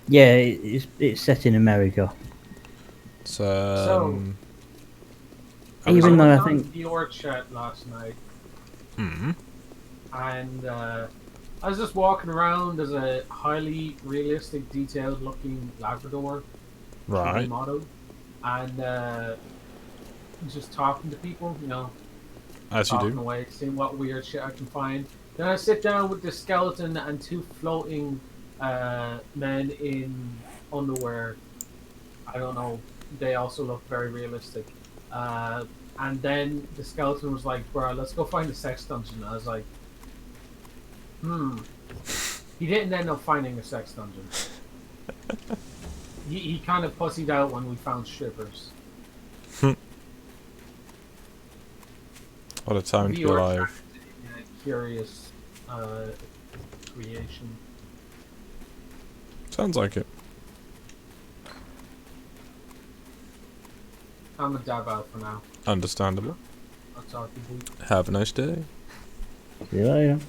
Yeah, it's set in America. It's So- Even though I I was on think. the orc chat last night, Hmm. and I was just walking around as a highly realistic, detailed-looking Labrador, 3D Right. model, and just talking to people, As you talking do. away, seeing what weird shit I can find. Then I sit down with the skeleton and two floating men in underwear. I don't know. They also look very realistic. And then the skeleton was like, "Bro, let's go find the sex dungeon." I was like, He didn't end up finding a sex dungeon. he kind of pussied out when we found strippers. What a time to be The orc alive. curious creation. Sounds like it. I'm a dab out for now. Understandable. I'll talk to you. Have a nice day. See you later.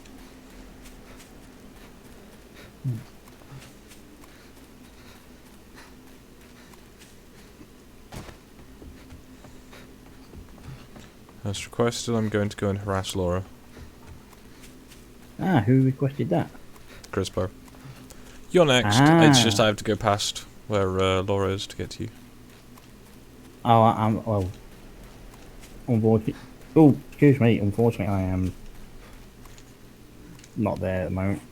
As requested, I'm going to go and harass Laura. Ah, who requested that? Crispo. You're next. It's just I have to go past where Laura is to get to you. Oh, I'm. Well, unfortunately. Oh, excuse me. Unfortunately, I am not there at the moment.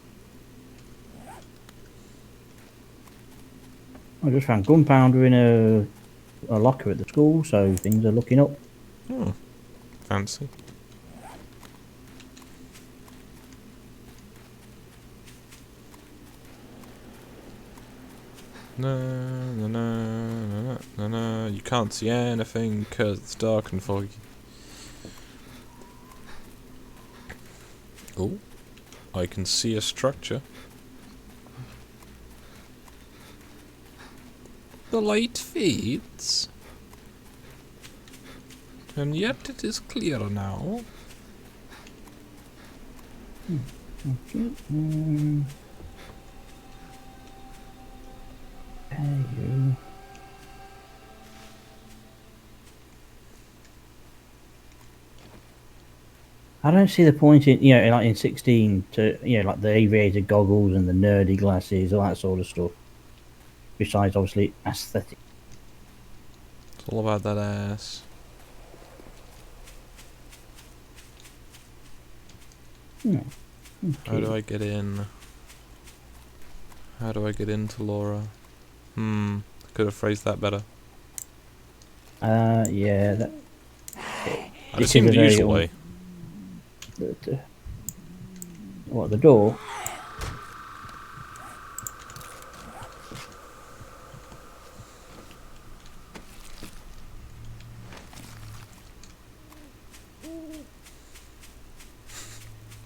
I just found gunpowder in a locker at the school, so things are looking up. Oh, fancy. No, no, no, no, no, no. You can't see anything because it's dark and foggy. Oh, I can see a structure. The light fades. And yet it is clear now. thankyou. I don't see the point in, like in 16 to, like the aviator goggles and the nerdy glasses, all that sort of stuff. Besides, obviously, aesthetic. It's all about that ass. Yeah. How do I get in? How do I get into Laura? Could have phrased that better. Yeah. I'd assume the usual way. What, the door?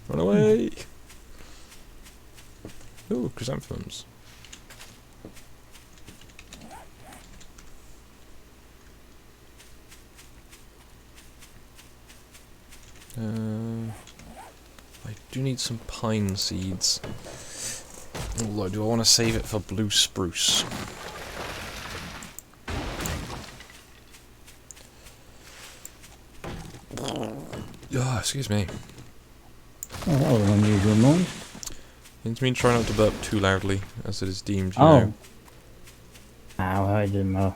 Run away! Ooh, chrysanthemums. I do need some pine seeds. Although, do I want to save it for blue spruce? Ah, excuse me. Oh, that was an unusual noise. It means try not to burp too loudly, as it is deemed, you Oh. know. Ow, I didn't know.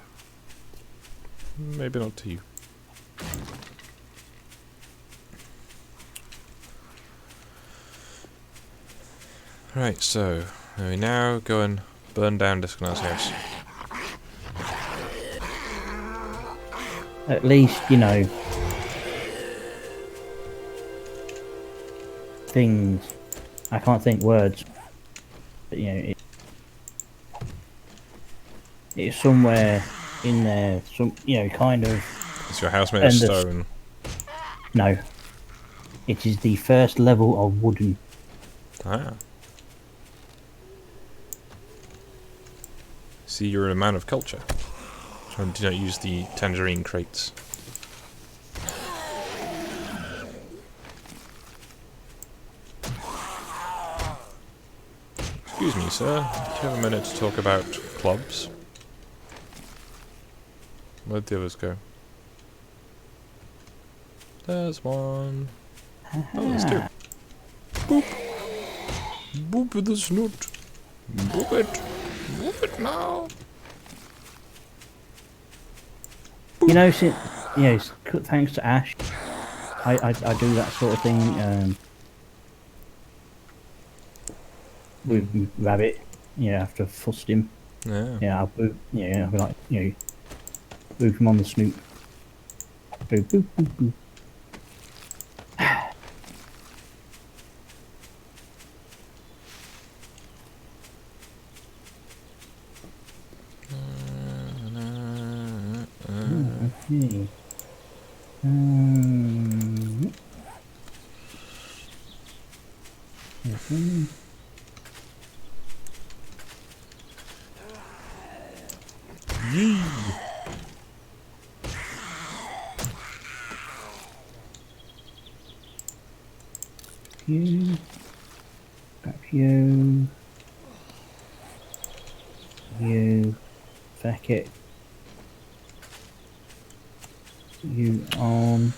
Maybe not to you. Right, so we now go and burn down Disconnar's house. At least, things. I can't think words. But, it's somewhere in there. Kind of. Is your house made of stone? No. It is the first level of wooden. Ah. See, you're a man of culture. So do not use the tangerine crates. Excuse me, sir. Do you have a minute to talk about clubs? Where'd the others go? There's one. Oh, there's two. Boop. Boop with the snoot. Boop it. Boop it now. Thanks to Ash, I do that sort of thing with Rabbit. After I've fussed him. Yeah. I'll boop. I'll be like, boop him on the snoot. Boop, boop, boop, boop. Okay. Yee. You. Grab you. You. Feck it. You on.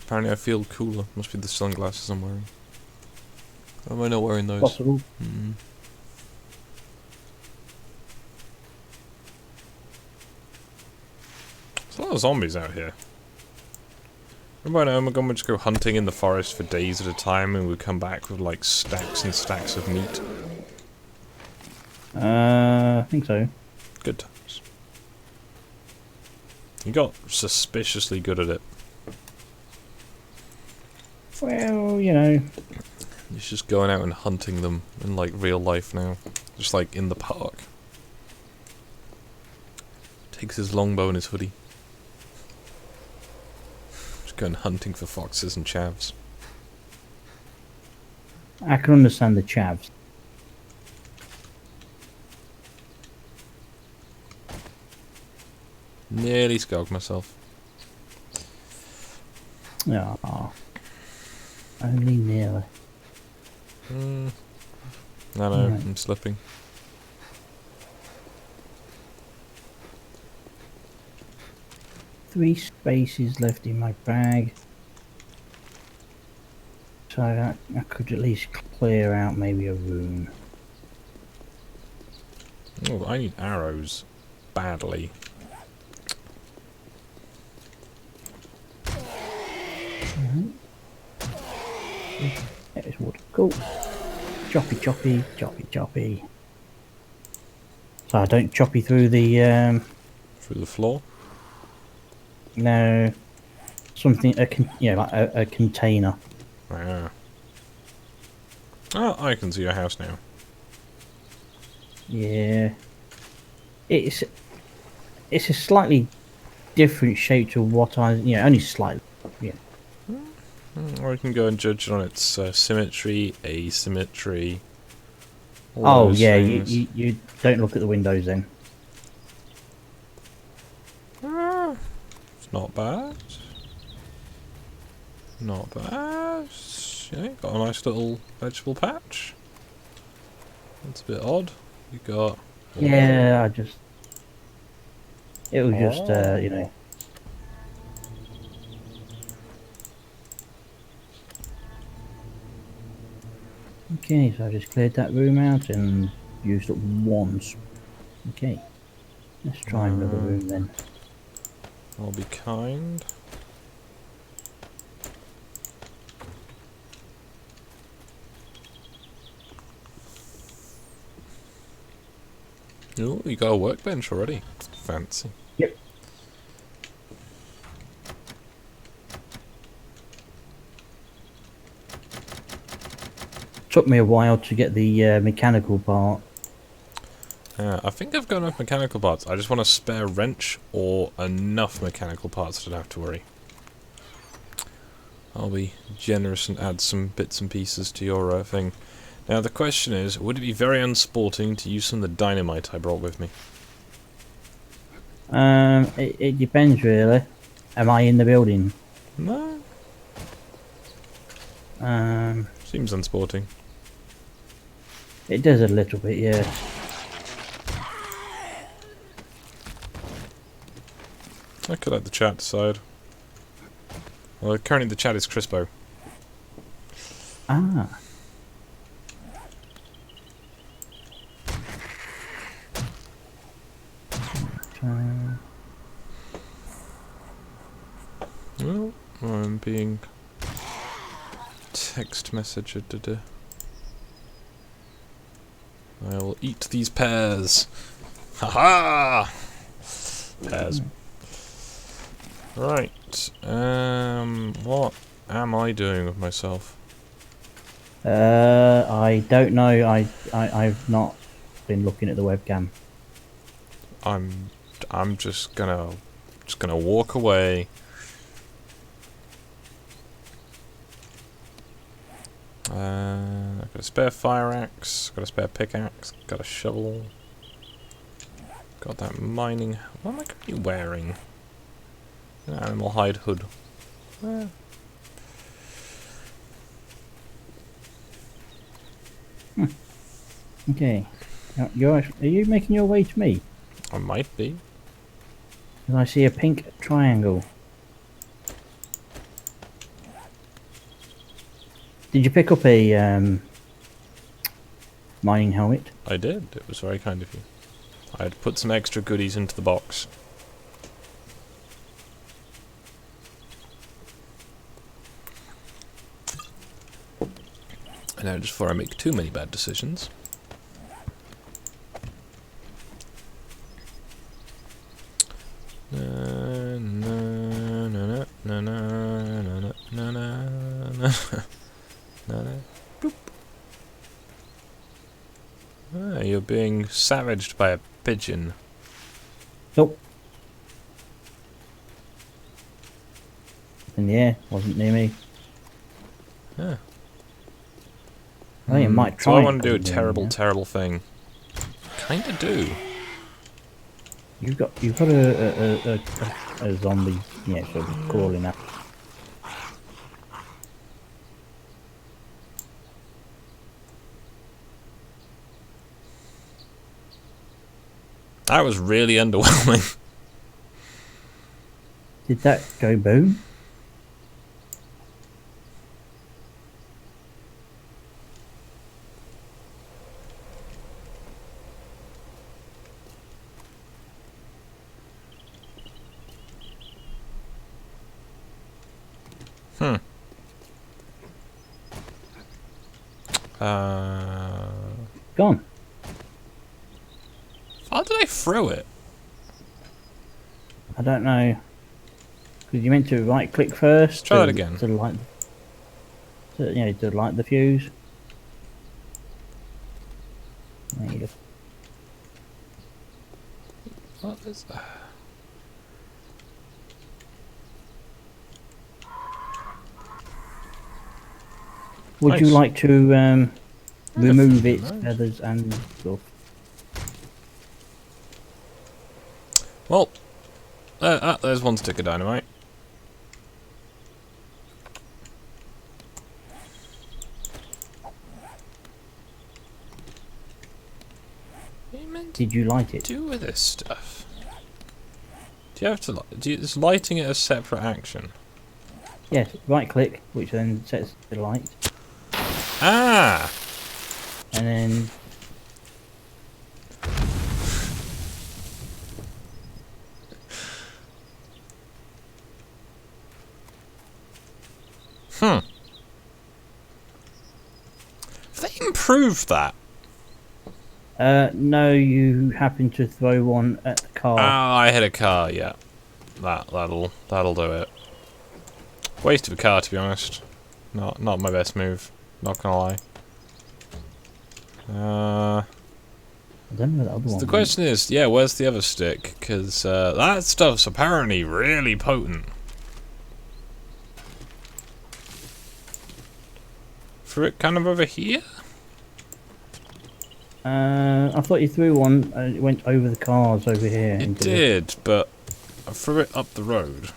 Apparently I feel cooler. Must be the sunglasses I'm wearing. Or am I not wearing those? Possible. There's a lot of zombies out here. Remember when Omegon would just go hunting in the forest for days at a time and we'd come back with like stacks and stacks of meat? I think so. Good times. He got suspiciously good at it. Well, He's just going out and hunting them in like real life now. Just like in the park. Takes his longbow and his hoodie. Just going hunting for foxes and chavs. I can understand the chavs. Nearly skulled myself. Ah, only nearly. No, no, Right. I'm slipping. Three spaces left in my bag. So I could at least clear out maybe a room. Oh, I need arrows. Badly. There's wood. Cool. Choppy, choppy, choppy, choppy. So I don't choppy through the Through the floor. no, something like a container. Ah. Oh, I can see your house now. Yeah, it's a slightly different shape to what only slightly. Yeah. Or you can go and judge it on its symmetry, asymmetry, all Oh those yeah, things. you don't look at the windows then. It's not bad. Not bad. Yeah, got a nice little vegetable patch. That's a bit odd. You got... Yeah, it was just Oh. Okay, so I just cleared that room out and used up once. Okay, let's try another room then. I'll be kind. Oh, you got a workbench already. Fancy. Yep. Took me a while to get the mechanical part. I think I've got enough mechanical parts. I just want a spare wrench or enough mechanical parts to not have to worry. I'll be generous and add some bits and pieces to your thing. Now the question is, would it be very unsporting to use some of the dynamite I brought with me? It depends really. Am I in the building? No, Um, seems unsporting. it does a little bit, yeah. I could let the chat decide. Well, currently the chat is Crispo. Ah. Well, I'm being text messaged. I will eat these pears. Haha! Pears. Right. What am I doing with myself? I don't know. I've not been looking at the webcam. I'm just gonna walk away. I've got a spare fire axe, got a spare pickaxe, got a shovel, got that mining. What am I currently wearing? An animal hide hood. Okay. Now, are you making your way to me? I might be. And I see a pink triangle. Did you pick up a mining helmet? I did. It was very kind of you. I had put some extra goodies into the box. And now, just before I make too many bad decisions. Ah, you're being savaged by a pigeon. Nope. And yeah, wasn't near me. Yeah. I think it might try. So I want to do a terrible, terrible thing. Kinda do. You've got a zombie, yeah, sort of crawling up. That was really underwhelming. Did that go boom? Hmm. Gone. How did I throw it? I don't know. Because you meant to right click first. Try that again. To light. To light the fuse. There you go. What is that? Would you Nice. like to remove Yeah, its nice. feathers and stuff? Well, there's one stick of dynamite. What are you meant to Did you light it? do with this stuff? Do you have to? Is lighting it a separate action? Yes. Right click, which then sets the light, Ah! and then Hmm. Have they improved that? no, you happen to throw one at the car. Ah, I hit a car. Yeah, that'll do it. Waste of a car, to be honest. Not my best move. Not gonna lie. I don't know where the other So one. the went. question is, yeah, where's the other stick? Because that stuff's apparently really potent. Threw it kind of over here? I thought you threw one. It went over the cars over here. It into the- did, but I threw it up the road.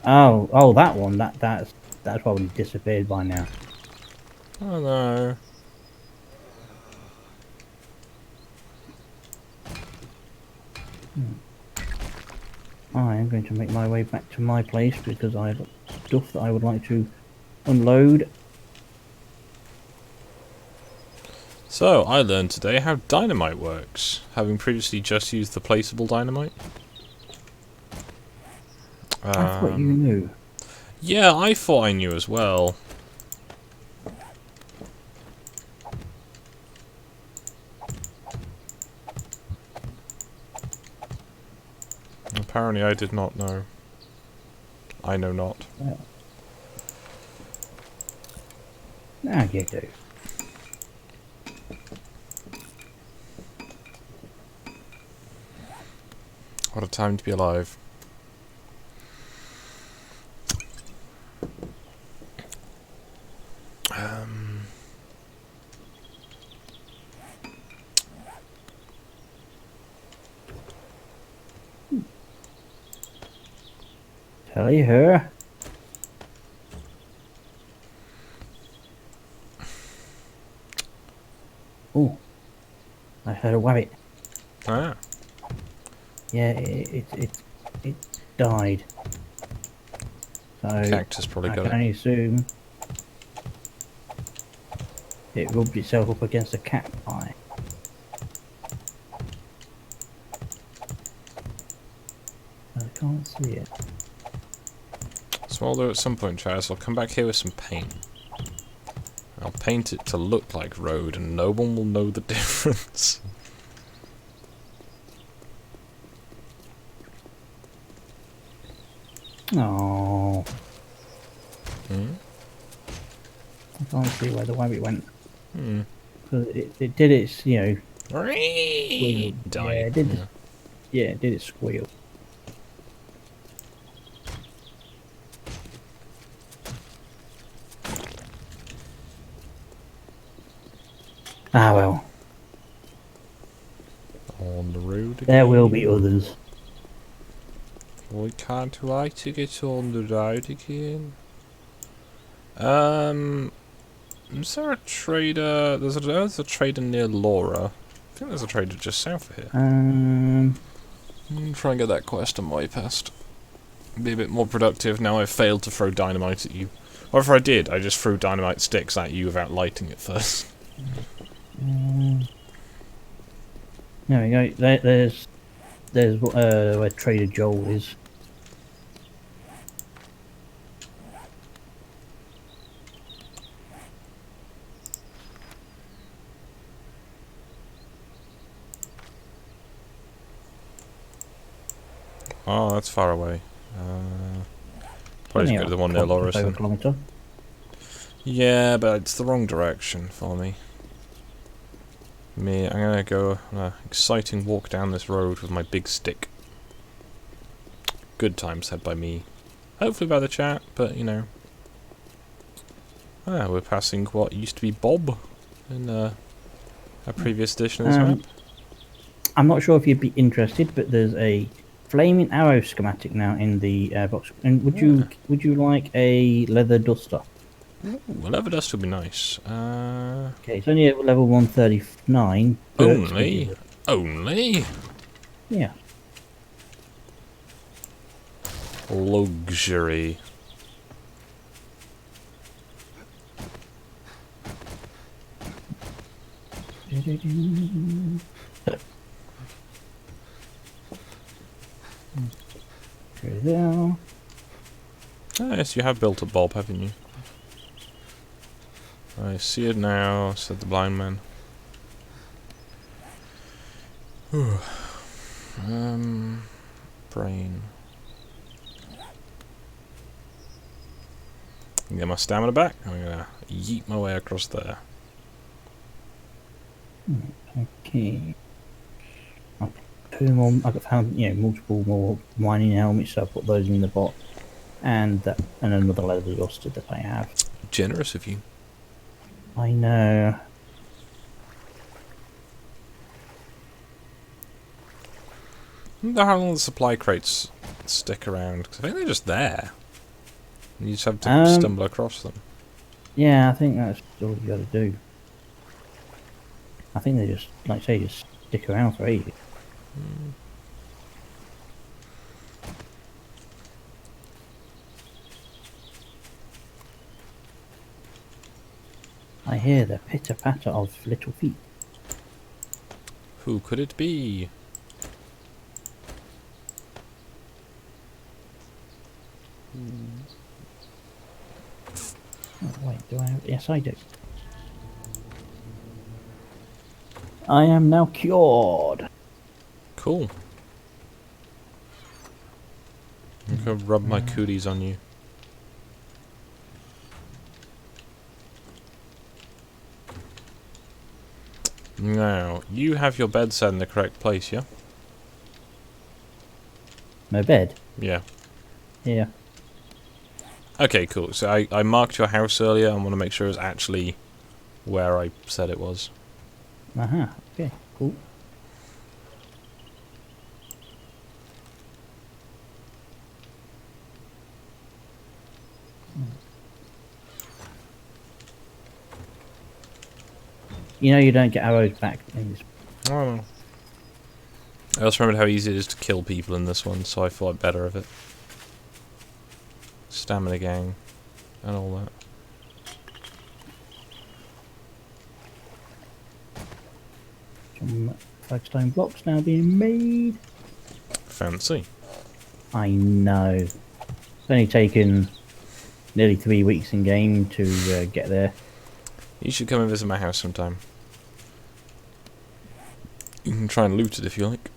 Oh, that one. That's probably disappeared by now. Oh no. I am going to make my way back to my place because I have stuff that I would like to unload. So, I learned today how dynamite works, having previously just used the placeable dynamite. I thought you knew. Yeah, I thought I knew as well. Apparently I did not know. I know not. Now you do. What a time to be alive. Tell you her. Oh, I heard a wabbit. Ah. Yeah, it died. So Cactus probably I got can it. only assume it rubbed itself up against a cat pie. I can't see it. So what I'll do at some point, Chaz, I'll come back here with some paint. I'll paint it to look like road and no one will know the difference. Oh, Hmm? I can't see where the wabbit went. Hmm. 'Cause it did its, Die. Yeah, it did. Yeah. Yeah, it did its squeal. Ah well. On the road. again. There will be others. Why can't wait to get on the road again? Is there a trader? There's a trader near Laura. I think there's a trader just south of here. Try and get that quest on my past. Be a bit more productive now I've failed to throw dynamite at you. Or if I did, I just threw dynamite sticks at you without lighting it first. There we go. There's where Trader Joel is. Oh, that's far away. Probably just go to the one near Laura's then. Kilometre. Yeah, but it's the wrong direction for me. I'm gonna go on an exciting walk down this road with my big stick. Good time said by me. Hopefully by the chat, but you know. Ah, we're passing what used to be Bob in a previous edition of this map. I'm not sure if you'd be interested, but there's a flaming arrow schematic now in the box. And would you like a leather duster? Ooh, a leather dust would be nice. Okay, it's only at level 139. Only? Only? Yeah. Luxury. Through there. Ah, yes, you have built a Bob, haven't you? I see it now, said the blind man. Whew. Brain. Get my stamina back. I'm gonna yeet my way across there. Okay. Two more. I've found multiple more mining helmets, so I put those in the bot, and another leather duster that I have. Generous of you. I know. I wonder how long the supply crates stick around, because I think they're just there. You just have to stumble across them. Yeah, I think that's all you got to do. I think they just, like I say, just stick around for ages. I hear the pitter-patter of little feet. Who could it be? Oh, wait, do I have... Yes, I do. I am now cured. Cool. I'm gonna rub my cooties on you. Now, you have your bed set in the correct place, yeah? My bed? Yeah. Yeah. Okay, cool. So I marked your house earlier. I want to make sure it's actually where I said it was. Uh-huh. Okay, cool. You know you don't get arrows back in this. Oh. I also remembered how easy it is to kill people in this one, so I thought better of it. Stamina gang and all that. Some flagstone blocks now being made. Fancy. I know. It's only taken nearly 3 weeks in game to get there. You should come and visit my house sometime. You can try and loot it if you like.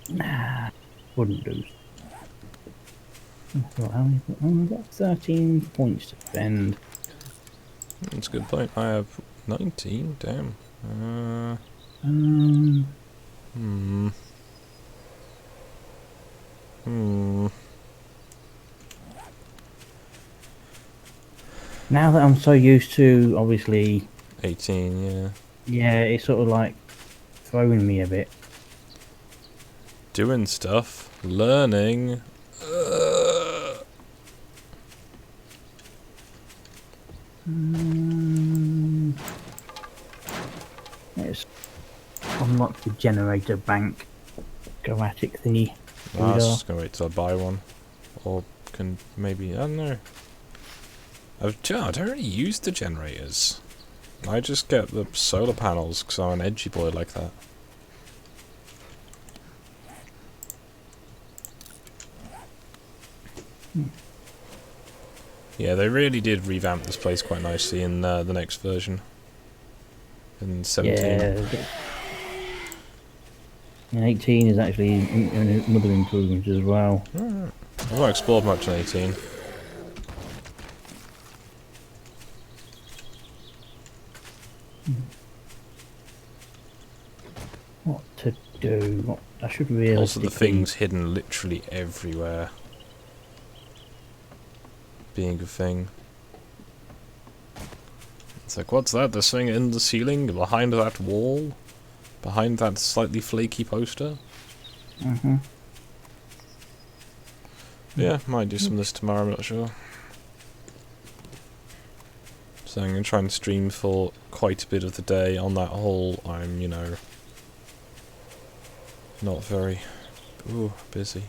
Nah, wouldn't do. Well, how many? Oh, I've got 13 points to spend. That's a good point. I have 19. Damn. Now that I'm so used to, obviously, 18, yeah. yeah, it's sort of like throwing me a bit. doing stuff, learning. Let's unlock the generator bank chromatic thingy. I was just gonna wait till I buy one, or can maybe I don't know. I don't really use the generators. I just get the solar panels because I'm an edgy boy like that. Yeah, they really did revamp this place quite nicely in the next version. In 17. Yeah. And 18 is actually another improvement as well. I've not explored much in 18. What to do? What I should realistically... Also, the things hidden literally everywhere. Being a thing. It's like, what's that? There's something in the ceiling behind that wall? Behind that slightly flaky poster? Mm-hmm. Yeah, might do some of this tomorrow, I'm not sure. So I'm going to try and stream for quite a bit of the day. On that whole, I'm, you know, not very busy.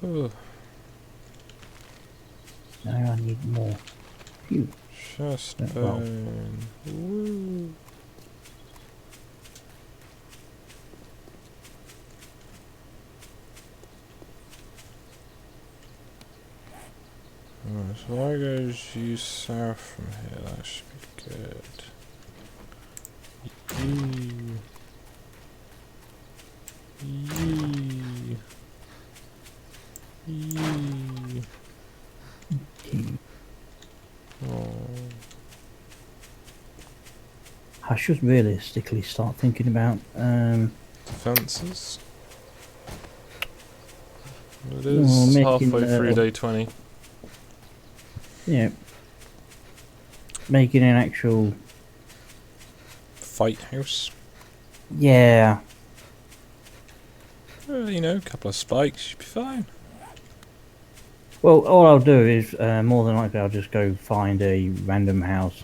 Ooh. Now I need more. Phew. Just Well. burn. Woo. Alright, so I go due south from here, that should be good. Yee. Yee. Oh. I should realistically start thinking about Defences. It well, is making, halfway through day 20. yeah, making an actual Fight house. yeah. You know, a couple of spikes should be fine. Well, all I'll do is more than likely I'll just go find a random house,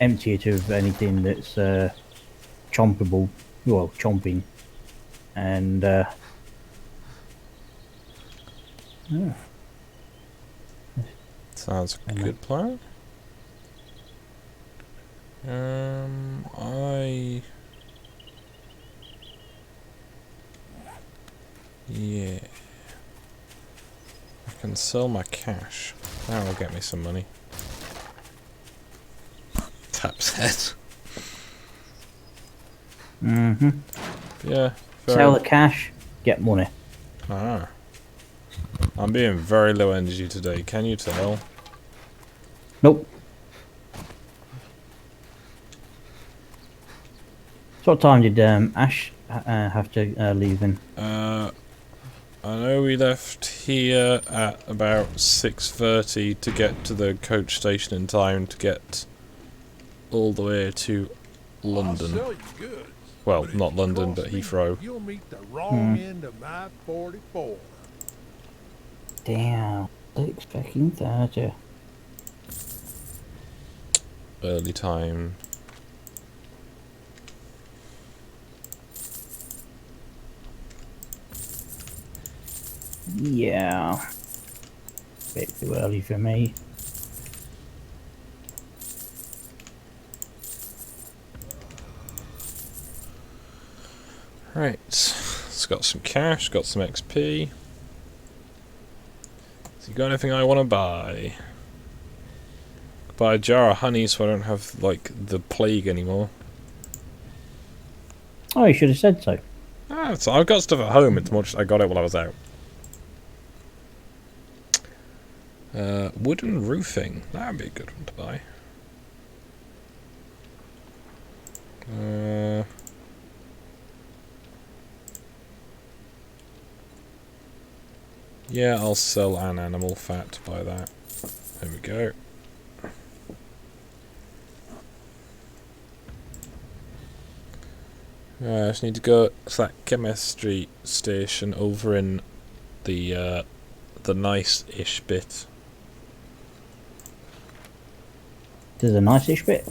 empty it of anything that's chompable, well, chomping, and yeah. Sounds like a good plan. Yeah. I can sell my cash. That will get me some money. Tap's head. Mm-hmm. Yeah. Sell the cash, get money. Ah. I'm being very low energy today, can you tell? Nope. So what time did Ash have to leave in? I know we left here at about 6:30 to get to the coach station in time to get all the way to London. Well, not London, but Heathrow. You'll meet the wrong end of my 44. Damn, 6:30. Early time. Yeah. Bit too early for me. Right. It's got some cash, got some XP. Has he got anything I want to buy? Buy a jar of honey so I don't have, like, the plague anymore. Oh, you should have said so. Ah, so I've got stuff at home. It's much I got it while I was out. Wooden roofing. That would be a good one to buy. Yeah, I'll sell an animal fat to buy that. There we go. I just need to go to that chemistry station over in the nice-ish bit. There's a nice-ish bit.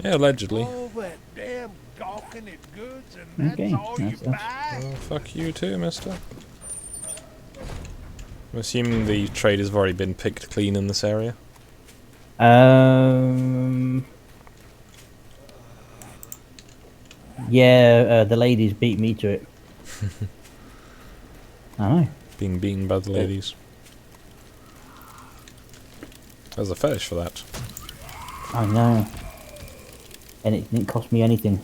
Yeah, allegedly. All that damn gawking at goods, and that's Okay, all you that's- buy? Oh, fuck you too, mister. I'm assuming the traders have already been picked clean in this area. Yeah, the ladies beat me to it. I know. Being beaten by the ladies. There's a fetish for that. I know. And it didn't cost me anything.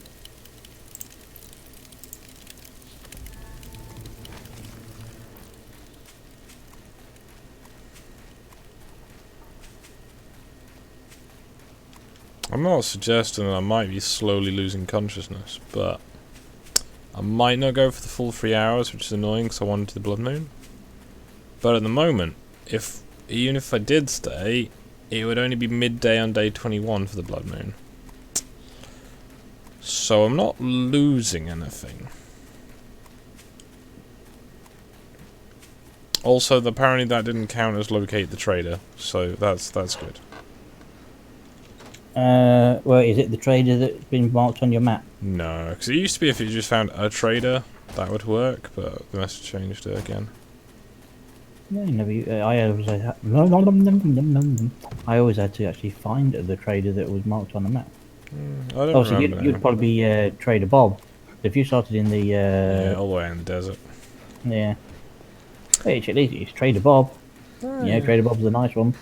I'm not suggesting that I might be slowly losing consciousness, but I might not go for the full 3 hours, which is annoying because I wanted the Blood Moon. But at the moment, even if I did stay, it would only be midday on day 21 for the Blood Moon. So I'm not losing anything. Also, apparently that didn't count as locate the trader, so that's good. Well, is it the trader that's been marked on your map? No, because it used to be if you just found a trader, that would work, but they must have changed it again. No, never. I always had to actually find the trader that was marked on the map. I don't Obviously, remember you'd now. probably be Trader Bob. If you started in the Yeah, all the way in the desert. yeah. Hey, it's Trader Bob. Oh, Yeah, Trader Bob's the nice one.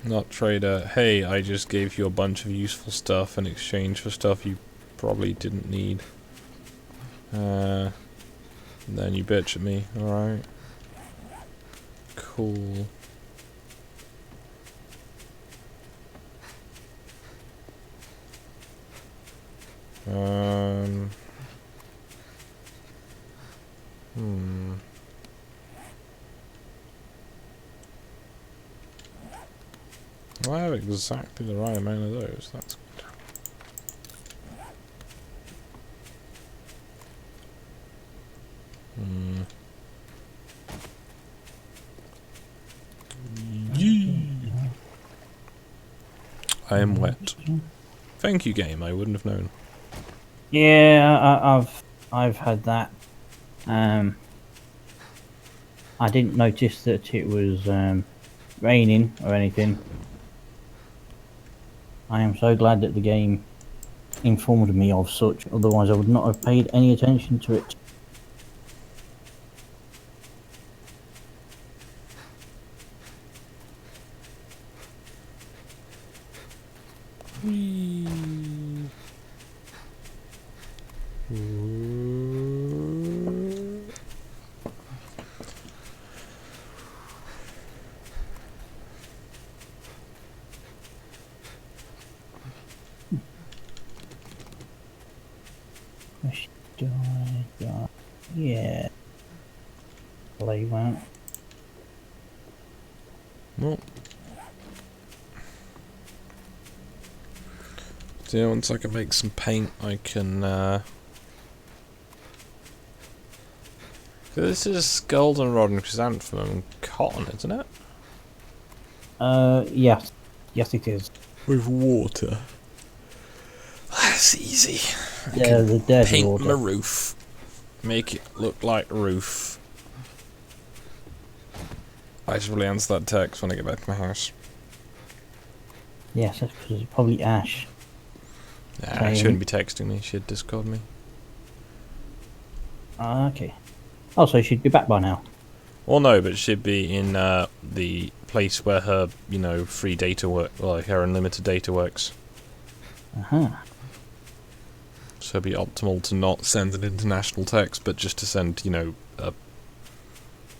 Not trader. Hey, I just gave you a bunch of useful stuff in exchange for stuff you probably didn't need. Then you bitch at me. Alright. Cool. Hmm. I have exactly the right amount of those. That's good. Hmm. Yee. I am wet. Thank you, game. I wouldn't have known. Yeah, I've had that. I didn't notice that it was raining or anything. I am so glad that the game informed me of such, otherwise I would not have paid any attention to it. Yeah. Play won't. Well. So yeah, once I can make some paint, I can, this is goldenrod and chrysanthemum and cotton, isn't it? Yes. Yes, it is. With water. That's easy. Yeah, the dirty Paint water. my roof. Make it look like roof. I should probably answer that text when I get back to my house. Yes, that's because it's probably Ash. Nah, she shouldn't be texting me, she'd Discord me. Okay. Oh, so she'd be back by now. Well, no, but she'd be in the place where her, free data work, like her unlimited data works. Uh-huh. So it'd be optimal to not send an international text, but just to send, a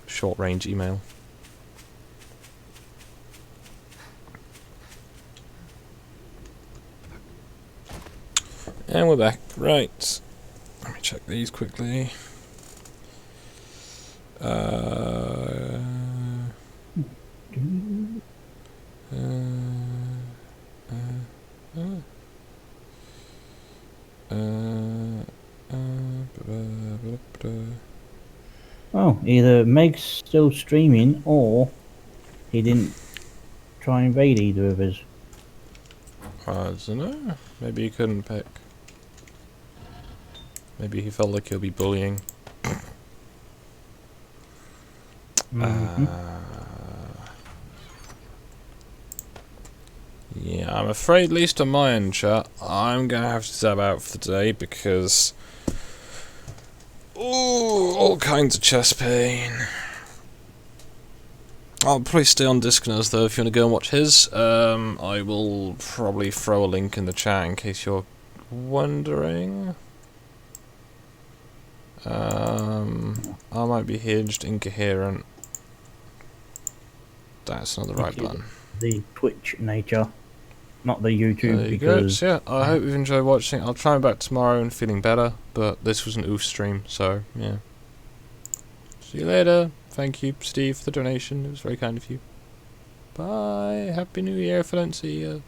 short-range email. And we're back. Right. Let me check these quickly. Well, either Meg's still streaming or he didn't try and invade either of us. I don't know. Maybe he couldn't pick. Maybe he felt like he'll be bullying. Yeah, I'm afraid, at least on my end, chat, I'm gonna have to zap out for the day because ooh, all kinds of chest pain. I'll probably stay on Disconners though if you want to go and watch his. I will probably throw a link in the chat in case you're wondering. I might be hinged, incoherent. That's not the right button. The Twitch nature, not the YouTube. There you because go. So yeah, I hope you've enjoyed watching. I'll try and back tomorrow and feeling better, but this was an oof stream, so yeah. See you later. Thank you, Steve, for the donation. It was very kind of you. Bye. Happy New Year if I don't see you.